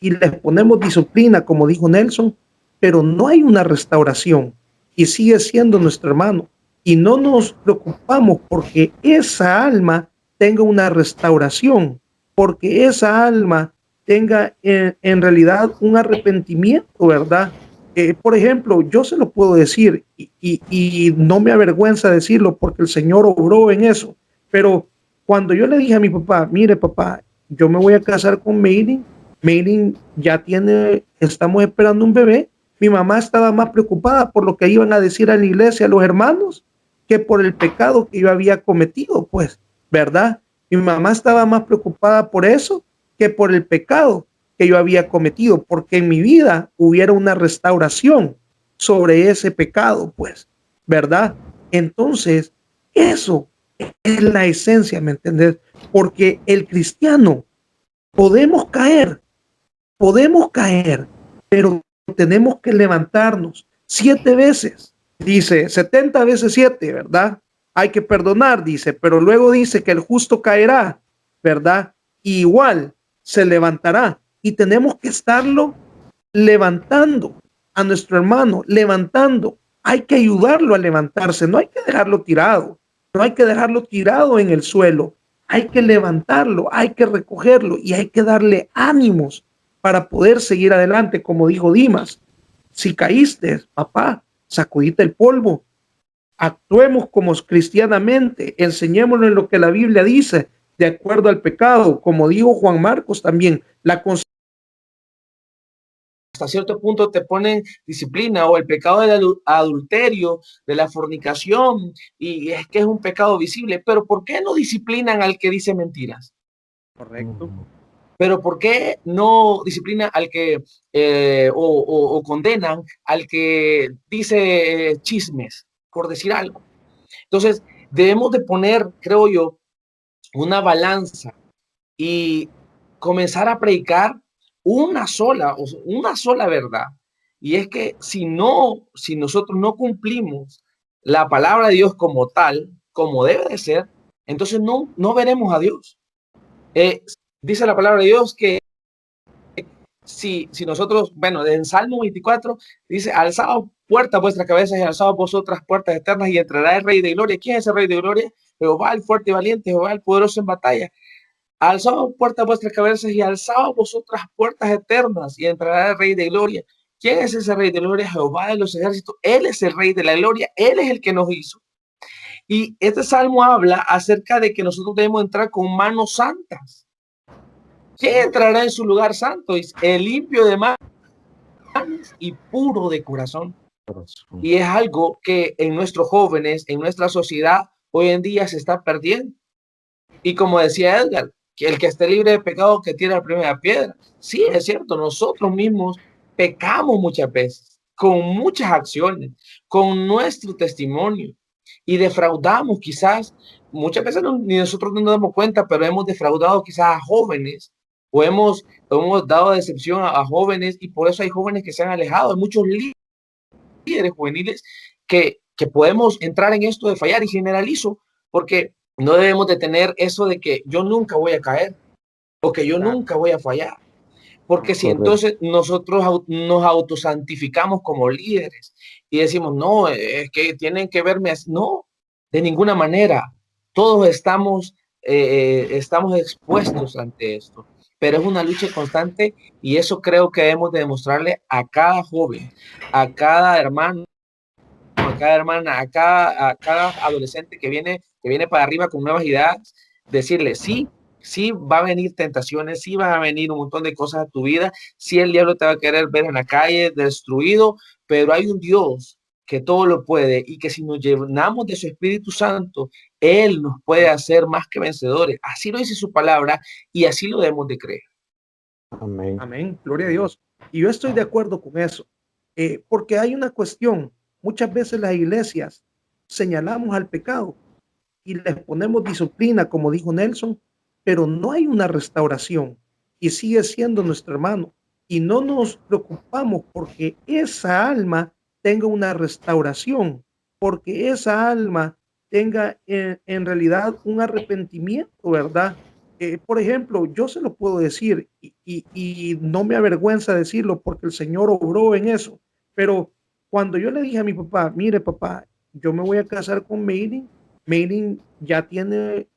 y les ponemos disciplina, como dijo Nelson, pero no hay una restauración, y sigue siendo nuestro hermano, y no nos preocupamos porque esa alma tenga una restauración, porque esa alma tenga en realidad un arrepentimiento, ¿verdad? Por ejemplo, yo se lo puedo decir, y no me avergüenza decirlo, porque el Señor obró en eso, pero cuando yo le dije a mi papá: mire papá, yo me voy a casar con Mayrin ya estamos esperando un bebé. Mi mamá estaba más preocupada por lo que iban a decir a la iglesia los hermanos que por el pecado que yo había cometido, pues, ¿verdad? Mi mamá estaba más preocupada por eso que por el pecado que yo había cometido, porque en mi vida hubiera una restauración sobre ese pecado, pues, ¿verdad? Entonces, Eso es la esencia, ¿me entendés? Porque el cristiano podemos caer, pero tenemos que levantarnos 7 veces. Dice 70 veces 7, ¿verdad? Hay que perdonar, dice, pero luego dice que el justo caerá, ¿verdad? Y igual se levantará. Y tenemos que estarlo levantando a nuestro hermano, levantando. Hay que ayudarlo a levantarse, no hay que dejarlo tirado, no hay que dejarlo tirado en el suelo. Hay que levantarlo, hay que recogerlo y hay que darle ánimos para poder seguir adelante, como dijo Dimas. Si caíste, papá, sacudite el polvo. Actuemos como cristianamente, enseñémonos en lo que la Biblia dice, de acuerdo al pecado, como dijo Juan Marcos también, hasta cierto punto te ponen disciplina, o el pecado del adulterio, de la fornicación, y es que es un pecado visible, pero ¿por qué no disciplinan al que dice mentiras? Correcto. Pero ¿por qué no disciplina al que o condenan al que dice chismes, por decir algo? Entonces, debemos de poner, creo yo, una balanza y comenzar a predicar una sola verdad. Y es que si nosotros no cumplimos la palabra de Dios como tal, como debe de ser, entonces no veremos a Dios. Dice la palabra de Dios que si nosotros, bueno, en Salmo 24 dice, alzad puertas vuestras cabezas y alzad vosotras puertas eternas y entrará el Rey de Gloria. ¿Quién es el Rey de Gloria? Jehová el fuerte y valiente, Jehová el poderoso en batalla. Alzad puertas vuestras cabezas y alzad vosotras puertas eternas y entrará el Rey de Gloria. ¿Quién es ese Rey de Gloria? Jehová de los ejércitos. Él es el Rey de la Gloria. Él es el que nos hizo. Y este salmo habla acerca de que nosotros debemos entrar con manos santas. ¿Quién entrará en su lugar santo? El limpio de manos y puro de corazón. Y es algo que en nuestros jóvenes, en nuestra sociedad, hoy en día se está perdiendo. Y como decía Edgar, que el que esté libre de pecado que tire la primera piedra. Sí, es cierto, nosotros mismos pecamos muchas veces, con muchas acciones, con nuestro testimonio, y defraudamos quizás, muchas veces ni nosotros no nos damos cuenta, pero hemos defraudado quizás a jóvenes, o hemos dado decepción a jóvenes, y por eso hay jóvenes que se han alejado. Hay muchos líderes juveniles que podemos entrar en esto de fallar, y generalizo, porque no debemos de tener eso de que yo nunca voy a caer o que yo nunca voy a fallar. Porque si entonces nosotros nos autosantificamos como líderes y decimos, no, es que tienen que verme así. No, de ninguna manera. Todos estamos expuestos ante esto. Pero es una lucha constante, y eso creo que debemos de demostrarle a cada joven, a cada hermano, a cada hermana, a cada adolescente que viene para arriba con nuevas ideas, decirle, sí va a venir tentaciones, sí va a venir un montón de cosas a tu vida, sí el diablo te va a querer ver en la calle destruido, pero hay un Dios que todo lo puede, y que si nos llenamos de su Espíritu Santo, Él nos puede hacer más que vencedores. Así lo dice su palabra, y así lo debemos de creer. Amén. Amén. Gloria a Dios. Y yo estoy de acuerdo con eso, porque hay una cuestión. Muchas veces las iglesias señalamos al pecado y les ponemos disciplina, como dijo Nelson, pero no hay una restauración y sigue siendo nuestro hermano. Y no nos preocupamos porque esa alma tenga una restauración, porque esa alma tenga en realidad un arrepentimiento, ¿verdad? Por ejemplo, yo se lo puedo decir y no me avergüenza decirlo porque el Señor obró en eso, pero cuando yo le dije a mi papá, mire papá, yo me voy a casar con Mayrin, Mayrin ya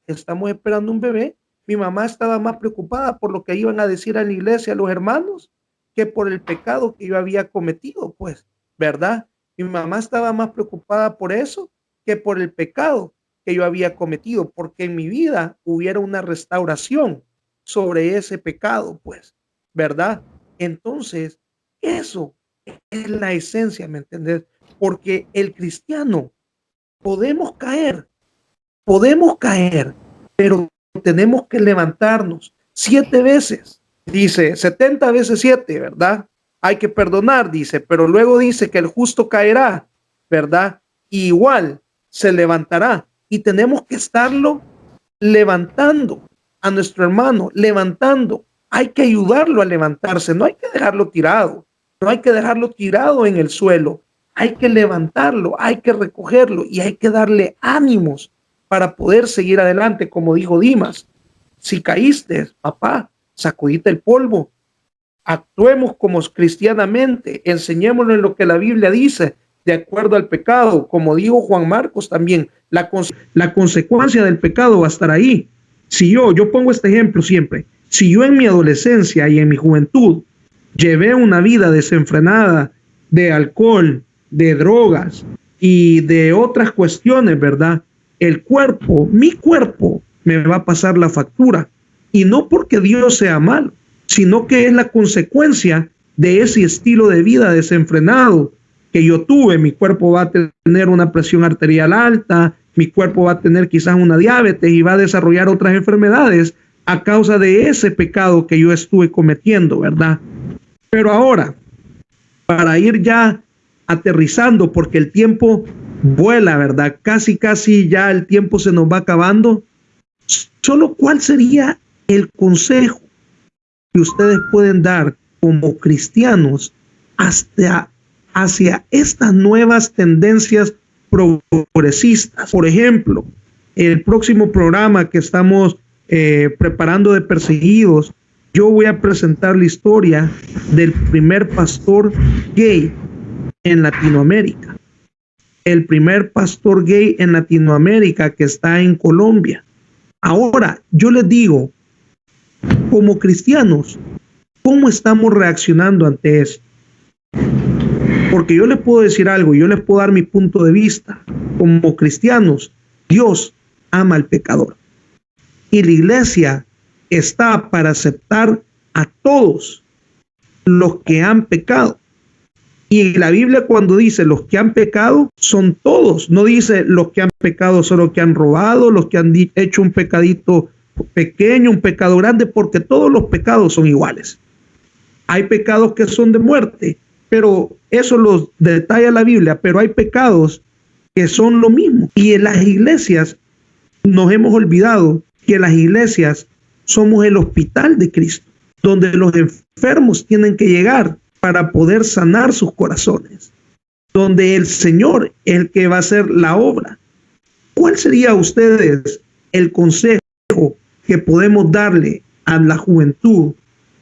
estamos esperando un bebé, mi mamá estaba más preocupada por lo que iban a decir a la iglesia los hermanos que por el pecado que yo había cometido, pues, ¿verdad? Mi mamá estaba más preocupada por eso que por el pecado que yo había cometido, porque en mi vida hubiera una restauración sobre ese pecado, pues, ¿verdad? Entonces, eso es la esencia, ¿me entendés? Porque el cristiano podemos caer, pero tenemos que levantarnos 7 veces. Dice 70 veces 7, ¿verdad? Hay que perdonar, dice, pero luego dice que el justo caerá, ¿verdad? Y igual se levantará. y tenemos que estarlo levantando a nuestro hermano, levantando. Hay que ayudarlo a levantarse, no hay que dejarlo tirado, no hay que dejarlo tirado en el suelo, hay que levantarlo, hay que recogerlo y hay que darle ánimos para poder seguir adelante, como dijo Dimas. Si caíste, papá, sacudite el polvo. Actuemos como cristianamente, enseñémosle lo que la Biblia dice de acuerdo al pecado. Como dijo Juan Marcos también, la consecuencia del pecado va a estar ahí. Si yo pongo este ejemplo siempre, si yo en mi adolescencia y en mi juventud llevé una vida desenfrenada de alcohol, de drogas y de otras cuestiones, ¿verdad? El cuerpo, mi cuerpo, me va a pasar la factura. Y no porque Dios sea malo, sino que es la consecuencia de ese estilo de vida desenfrenado que yo tuve. Mi cuerpo va a tener una presión arterial alta, mi cuerpo va a tener quizás una diabetes y va a desarrollar otras enfermedades a causa de ese pecado que yo estuve cometiendo, ¿verdad? Pero ahora, para ir ya aterrizando, porque el tiempo vuela, ¿verdad? Casi ya el tiempo se nos va acabando. Solo, ¿cuál sería el consejo que ustedes pueden dar como cristianos hacia estas nuevas tendencias progresistas? Por ejemplo, el próximo programa que estamos preparando de Perseguidos, yo voy a presentar la historia del primer pastor gay en Latinoamérica. El primer pastor gay en Latinoamérica que está en Colombia. Ahora, yo les digo, como cristianos, ¿cómo estamos reaccionando ante esto? Porque yo les puedo decir algo, yo les puedo dar mi punto de vista. Como cristianos, Dios ama al pecador. Y la iglesia está para aceptar a todos los que han pecado. Y la Biblia, cuando dice los que han pecado, son todos. No dice los que han pecado solo que han robado, los que han hecho un pecadito pequeño, un pecado grande, porque todos los pecados son iguales. Hay pecados que son de muerte, pero eso los detalla la Biblia, pero hay pecados que son lo mismo. Y en las iglesias nos hemos olvidado que las iglesias somos el hospital de Cristo, donde los enfermos tienen que llegar para poder sanar sus corazones, donde el Señor es el que va a hacer la obra. ¿Cuál sería a ustedes el consejo que podemos darle a la juventud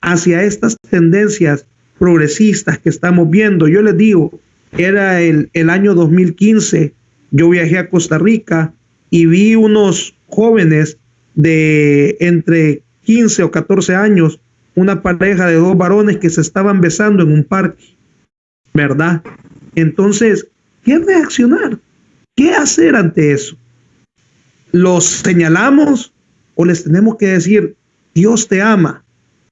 hacia estas tendencias progresistas que estamos viendo? Yo les digo, era el año 2015, yo viajé a Costa Rica y vi unos jóvenes de entre 15 o 14 años, una pareja de dos varones que se estaban besando en un parque, ¿verdad? Entonces, ¿qué reaccionar? ¿Qué hacer ante eso? ¿Los señalamos o les tenemos que decir, Dios te ama,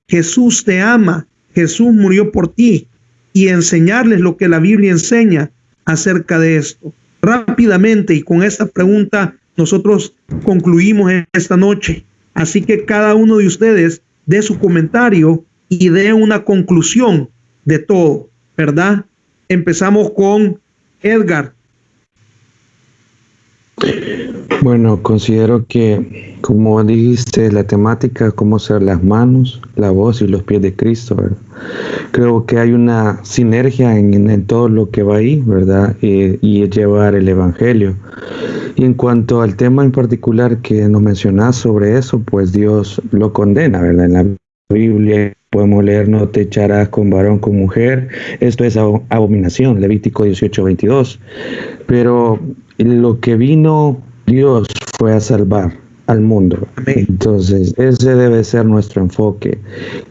Jesús te ama, Jesús murió por ti, y enseñarles lo que la Biblia enseña acerca de esto? Rápidamente, y con esta pregunta nosotros concluimos esta noche. Así que cada uno de ustedes dé su comentario y dé una conclusión de todo, ¿verdad? Empezamos con Edgar. Bueno, considero que, como dijiste, la temática, cómo ser las manos, la voz y los pies de Cristo, ¿verdad? Creo que hay una sinergia en todo lo que va ahí, ¿verdad? Y es llevar el Evangelio. Y en cuanto al tema en particular que nos mencionás sobre eso, pues Dios lo condena, ¿verdad? En la Biblia podemos leer, no te echarás con varón, con mujer. Esto es abominación, Levítico 18:22. Pero lo que vino Dios fue a salvar al mundo. Entonces, ese debe ser nuestro enfoque.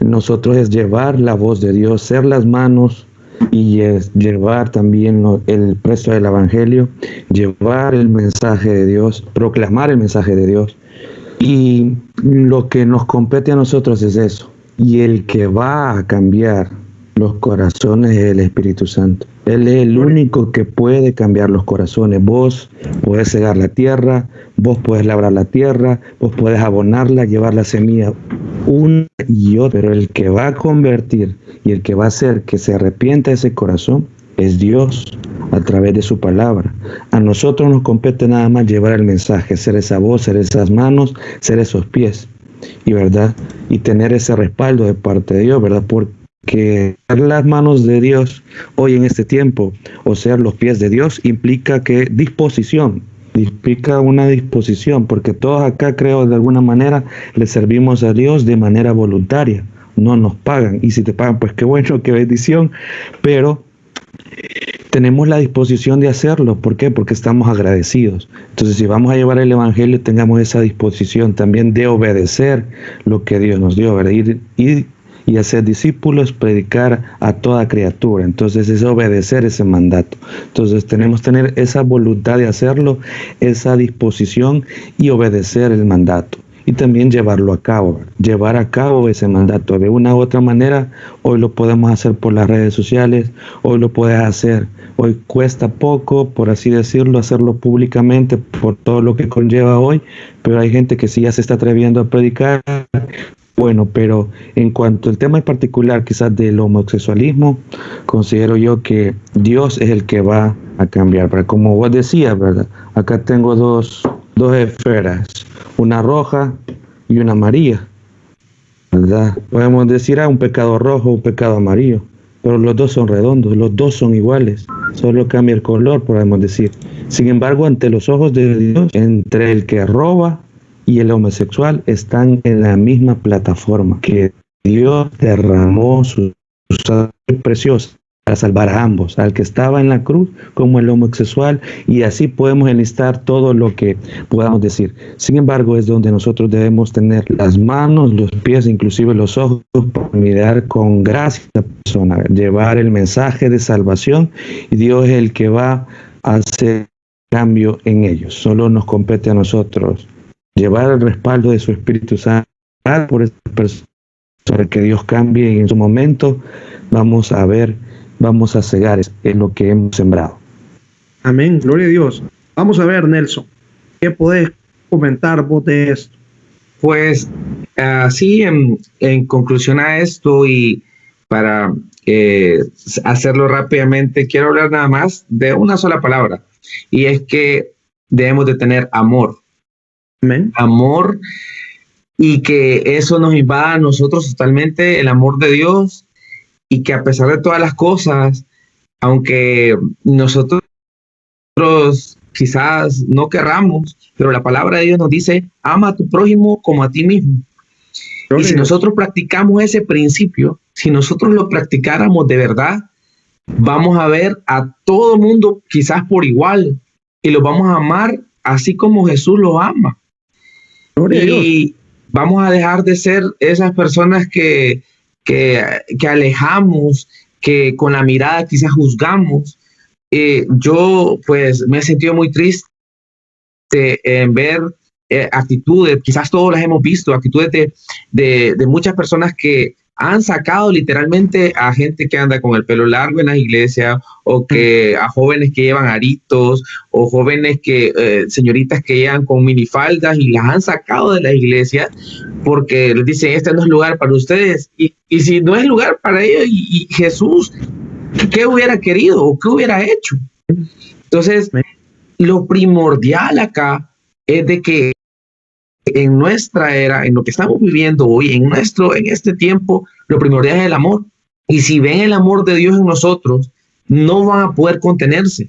Nosotros es llevar la voz de Dios, ser las manos y es llevar también el precio del Evangelio, llevar el mensaje de Dios, proclamar el mensaje de Dios. Y lo que nos compete a nosotros es eso. Y el que va a cambiar los corazones es el Espíritu Santo. Él es el único que puede cambiar los corazones. Vos podés cegar la tierra, vos podés labrar la tierra, vos podés abonarla, llevar la semilla una y otra. Pero el que va a convertir y el que va a hacer que se arrepienta ese corazón es Dios. a través de su palabra. A nosotros nos compete nada más llevar el mensaje, ser esa voz, ser esas manos, ser esos pies, y verdad, y tener ese respaldo de parte de Dios, ¿verdad? Porque ser las manos de Dios hoy en este tiempo, o ser los pies de Dios, implica una disposición, porque todos acá, creo, de alguna manera le servimos a Dios de manera voluntaria, no nos pagan, y si te pagan, pues qué bueno, qué bendición, pero tenemos la disposición de hacerlo. ¿Por qué? Porque estamos agradecidos. Entonces, si vamos a llevar el evangelio, tengamos esa disposición también de obedecer lo que Dios nos dio, ¿verdad? Ir y hacer discípulos, predicar a toda criatura. Entonces, es obedecer ese mandato. Entonces, tenemos que tener esa voluntad de hacerlo, esa disposición y obedecer el mandato. Y también llevar a cabo ese mandato. De una u otra manera, hoy lo podemos hacer por las redes sociales, hoy lo puedes hacer. Hoy cuesta poco, por así decirlo, hacerlo públicamente por todo lo que conlleva hoy, pero hay gente que sí ya se está atreviendo a predicar. Bueno, pero en cuanto al tema en particular, quizás del homosexualismo, considero yo que Dios es el que va a cambiar. Pero como vos decías, ¿verdad? Acá tengo dos esferas, una roja y una amarilla, ¿verdad? Podemos decir, un pecado rojo, un pecado amarillo, pero los dos son redondos, los dos son iguales, solo cambia el color, podemos decir. Sin embargo, ante los ojos de Dios, entre el que roba y el homosexual están en la misma plataforma, que Dios derramó su sangre preciosa para salvar a ambos, al que estaba en la cruz como el homosexual, y así podemos enlistar todo lo que podamos decir. Sin embargo, es donde nosotros debemos tener las manos, los pies, inclusive los ojos, para mirar con gracia a la persona, llevar el mensaje de salvación, y Dios es el que va a hacer cambio en ellos. Solo nos compete a nosotros llevar el respaldo de su Espíritu Santo por estas personas, para que Dios cambie, y en su momento vamos a cegar en lo que hemos sembrado. Amén, gloria a Dios. Vamos a ver, Nelson, ¿qué podés comentar vos de esto? Pues así en conclusión a esto, y para hacerlo rápidamente, quiero hablar nada más de una sola palabra, y es que debemos de tener amor. Amén. Amor, y que eso nos invada a nosotros totalmente, el amor de Dios, y que a pesar de todas las cosas, aunque nosotros quizás no querramos, pero la palabra de Dios nos dice, ama a tu prójimo como a ti mismo. Y si nosotros practicamos ese principio, si nosotros lo practicáramos de verdad, vamos a ver a todo mundo quizás por igual, y lo vamos a amar así como Jesús lo ama. Y vamos a dejar de ser esas personas que alejamos, que con la mirada quizás juzgamos. Yo pues me he sentido muy triste en ver actitudes, quizás todos las hemos visto, actitudes de muchas personas que han sacado literalmente a gente que anda con el pelo largo en las iglesias, o que a jóvenes que llevan aritos, o jóvenes señoritas que llevan con minifaldas, y las han sacado de la iglesia porque les dicen, este no es lugar para ustedes. Y si no es lugar para ellos, y Jesús, ¿qué hubiera querido o qué hubiera hecho? Entonces, lo primordial acá es de que en nuestra era, en lo que estamos viviendo hoy, en este tiempo, lo primordial es el amor. Y si ven el amor de Dios en nosotros, no van a poder contenerse.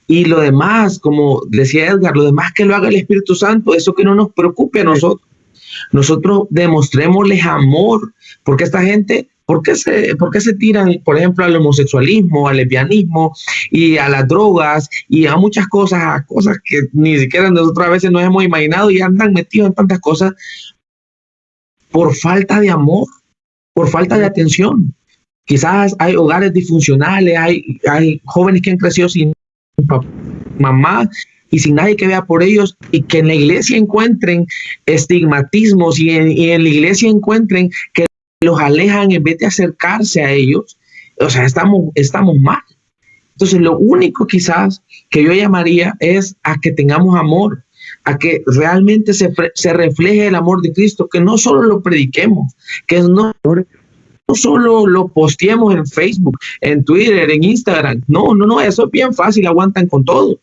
Y lo demás, como decía Edgar, lo demás que lo haga el Espíritu Santo, eso que no nos preocupe a nosotros. Nosotros demostrémosles amor, porque esta gente, ¿por qué se tiran, por ejemplo, al homosexualismo, al lesbianismo y a las drogas y a muchas cosas, a cosas que ni siquiera nosotros a veces nos hemos imaginado, y andan metidos en tantas cosas por falta de amor, por falta de atención? Quizás hay hogares disfuncionales, hay jóvenes que han crecido sin mamá y sin nadie que vea por ellos, y que en la iglesia encuentren estigmatismos, y en la iglesia encuentren que los alejan en vez de acercarse a ellos. O sea, estamos mal. Entonces, lo único quizás que yo llamaría es a que tengamos amor, a que realmente se refleje el amor de Cristo, que no solo lo prediquemos, que no solo lo posteemos en Facebook, en Twitter, en Instagram. No, eso es bien fácil, aguantan con todo.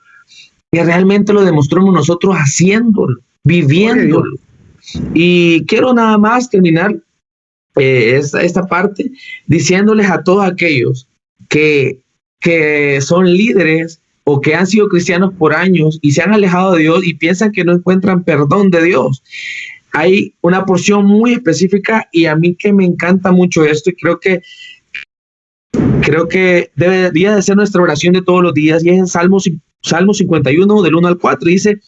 Que realmente lo demostremos nosotros haciéndolo, viviéndolo. Y quiero nada más terminar esta parte diciéndoles a todos aquellos que son líderes o que han sido cristianos por años y se han alejado de Dios y piensan que no encuentran perdón de Dios. Hay una porción muy específica y a mí que me encanta mucho esto y creo que debería de ser nuestra oración de todos los días, y es en Salmo 51 del 1 al 4, dice: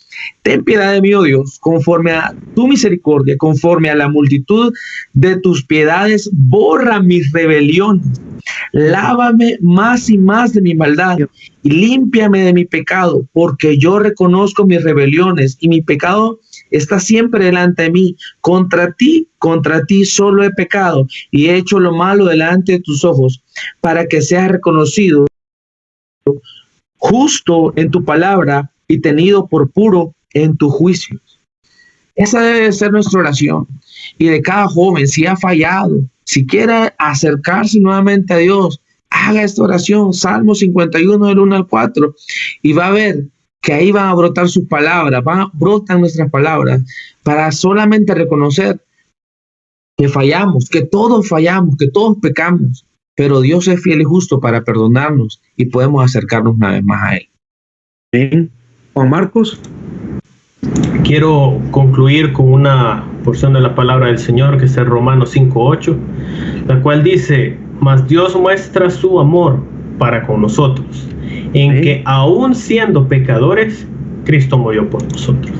ten piedad de mí, oh Dios, conforme a tu misericordia, conforme a la multitud de tus piedades, borra mis rebeliones, lávame más y más de mi maldad y límpiame de mi pecado, porque yo reconozco mis rebeliones y mi pecado está siempre delante de mí. Contra ti solo he pecado y he hecho lo malo delante de tus ojos, para que seas reconocido justo en tu palabra y tenido por puro en tus juicios. Esa debe ser nuestra oración. Y de cada joven, si ha fallado, si quiere acercarse nuevamente a Dios, haga esta oración, Salmo 51 del 1 al 4, y va a ver que ahí van a brotar sus palabras, brotan nuestras palabras, para solamente reconocer que fallamos, que todos pecamos, pero Dios es fiel y justo para perdonarnos y podemos acercarnos una vez más a Él. Bien. Juan Marcos. Quiero concluir con una porción de la palabra del Señor, que es en Romanos 5:8, la cual dice: mas Dios muestra su amor para con nosotros, en que aún siendo pecadores, Cristo murió por nosotros.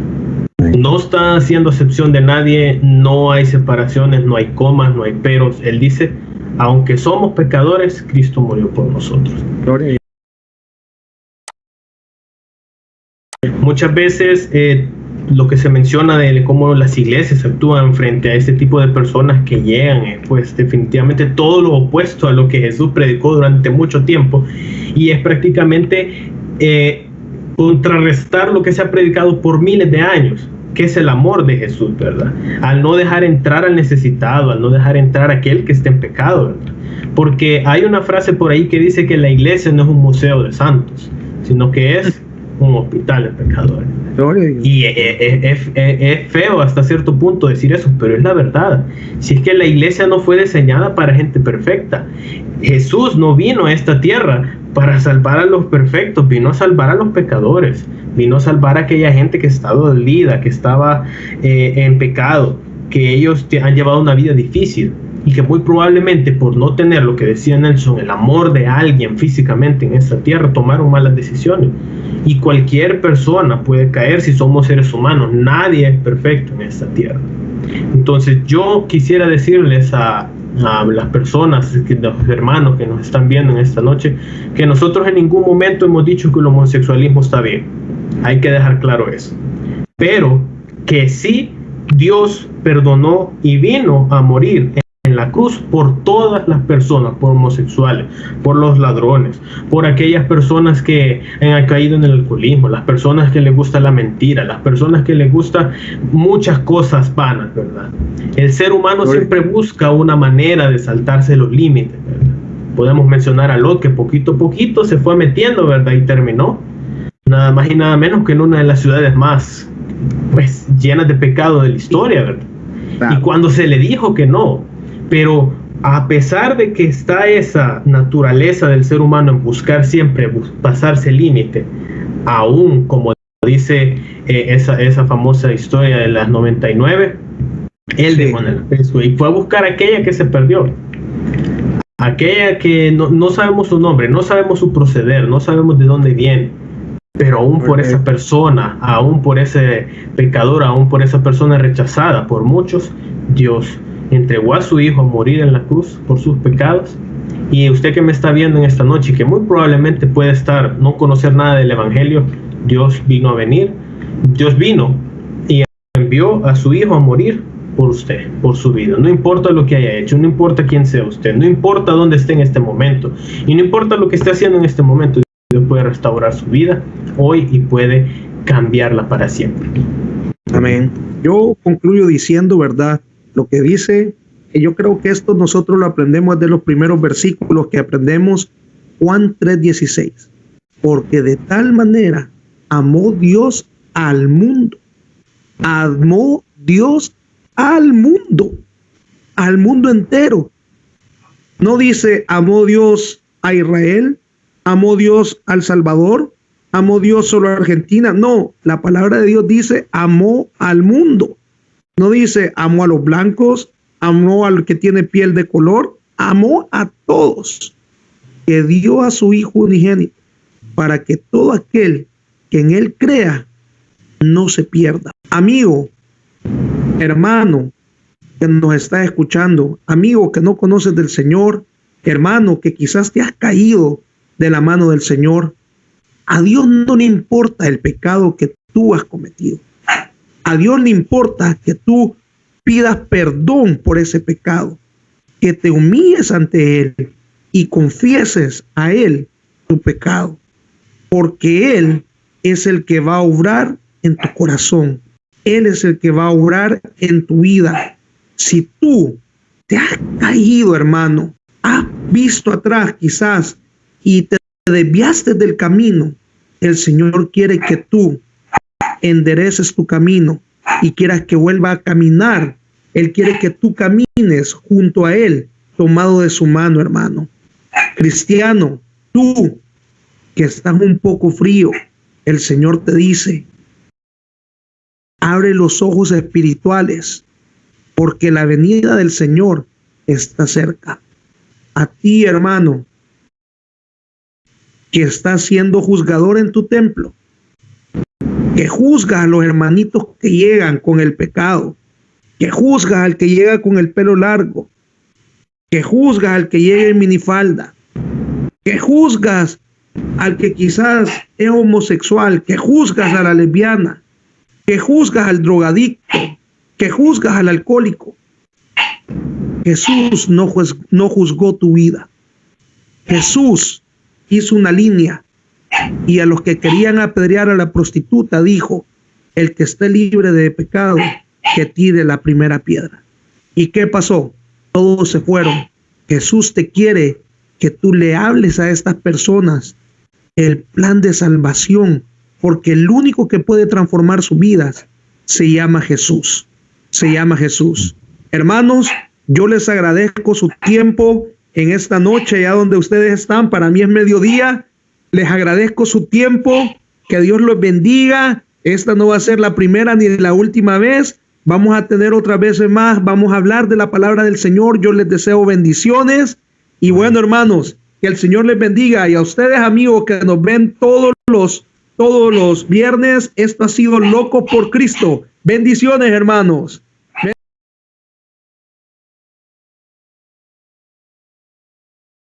No está haciendo excepción de nadie, no hay separaciones, no hay comas, no hay peros. Él dice: aunque somos pecadores, Cristo murió por nosotros. Gloria. Muchas veces lo que se menciona de cómo las iglesias actúan frente a este tipo de personas que llegan, pues definitivamente todo lo opuesto a lo que Jesús predicó durante mucho tiempo, y es prácticamente contrarrestar lo que se ha predicado por miles de años, que es el amor de Jesús, ¿verdad? Al no dejar entrar al necesitado, al no dejar entrar a aquel que esté en pecado, ¿verdad? Porque hay una frase por ahí que dice que la iglesia no es un museo de santos, sino que es un hospital de pecadores. Y es feo hasta cierto punto decir eso, pero es la verdad. Si es que la iglesia no fue diseñada para gente perfecta. Jesús no vino a esta tierra para salvar a los perfectos, vino a salvar a los pecadores, vino a salvar a aquella gente que estaba dolida, que estaba en pecado, que ellos han llevado una vida difícil y que muy probablemente por no tener, lo que decía Nelson, el amor de alguien físicamente en esta tierra, tomaron malas decisiones. Y cualquier persona puede caer si somos seres humanos, nadie es perfecto en esta tierra. Entonces yo quisiera decirles a las personas, los hermanos que nos están viendo en esta noche, que nosotros en ningún momento hemos dicho que el homosexualismo está bien. Hay que dejar claro eso. Pero que sí, Dios perdonó y vino a morir en la cruz por todas las personas, por homosexuales, por los ladrones, por aquellas personas que han caído en el alcoholismo, las personas que les gusta la mentira, las personas que les gusta muchas cosas vanas, ¿verdad? El ser humano siempre busca una manera de saltarse los límites, ¿verdad? Podemos mencionar a Lot, que poquito a poquito se fue metiendo, ¿verdad? Y terminó nada más y nada menos que en una de las ciudades más, pues, llenas de pecado de la historia, ¿verdad? Y cuando se le dijo que no, pero a pesar de que está esa naturaleza del ser humano en buscar siempre pasarse el límite, aún como dice esa famosa historia de las 99, él dejó en el peso y fue a buscar aquella que se perdió, aquella que no sabemos su nombre, no sabemos su proceder, no sabemos de dónde viene, pero aún por esa persona, aún por ese pecador, aún por esa persona rechazada por muchos, Dios entregó a su hijo a morir en la cruz por sus pecados. Y usted que me está viendo en esta noche, que muy probablemente puede no conocer nada del evangelio, Dios vino a venir, Dios vino y envió a su hijo a morir por usted, por su vida. No importa lo que haya hecho, no importa quién sea usted, no importa dónde esté en este momento, y no importa lo que esté haciendo en este momento, Dios puede restaurar su vida hoy y puede cambiarla para siempre. Amén. Yo concluyo diciendo, ¿verdad?, lo que dice Y yo creo que esto nosotros lo aprendemos de los primeros versículos que aprendemos, Juan 3:16. Porque de tal manera amó Dios al mundo. Amó Dios al mundo entero. No dice amó Dios a Israel, amó Dios al Salvador, amó Dios solo a Argentina. No, la palabra de Dios dice amó al mundo. No dice amó a los blancos, amó al que tiene piel de color, amó a todos. Que dio a su Hijo unigénito para que todo aquel que en Él crea no se pierda. Amigo, hermano que nos está escuchando, amigo que no conoces del Señor, hermano que quizás te has caído de la mano del Señor, a Dios no le importa el pecado que tú has cometido. A Dios le importa que tú pidas perdón por ese pecado, que te humilles ante Él y confieses a Él tu pecado, porque Él es el que va a obrar en tu corazón. Él es el que va a obrar en tu vida. Si tú te has caído, hermano, has visto atrás quizás y te desviaste del camino, el Señor quiere que tú endereces tu camino y quieras que vuelva a caminar. Él quiere que tú camines junto a Él, tomado de su mano, hermano. Cristiano, tú que estás un poco frío, el Señor te dice, abre los ojos espirituales, porque la venida del Señor está cerca. A ti, hermano, que estás siendo juzgador en tu templo, que juzgas a los hermanitos que llegan con el pecado, que juzgas al que llega con el pelo largo, que juzgas al que llega en minifalda, que juzgas al que quizás es homosexual, que juzgas a la lesbiana, que juzgas al drogadicto, que juzgas al alcohólico. Jesús no juzgó tu vida. Jesús hizo una línea y a los que querían apedrear a la prostituta dijo, el que esté libre de pecado, que tire la primera piedra. ¿Y qué pasó? Todos se fueron. Jesús te quiere que tú le hables a estas personas el plan de salvación, porque el único que puede transformar sus vidas se llama Jesús. Se llama Jesús. Hermanos, yo les agradezco su tiempo en esta noche, allá donde ustedes están. Para mí es mediodía. Les agradezco su tiempo. Que Dios los bendiga. Esta no va a ser la primera ni la última vez. Vamos a tener otras veces más. Vamos a hablar de la palabra del Señor. Yo les deseo bendiciones. Y bueno, hermanos, que el Señor les bendiga. Y a ustedes, amigos, que nos ven todos los viernes, esto ha sido Loco por Cristo. Bendiciones, hermanos.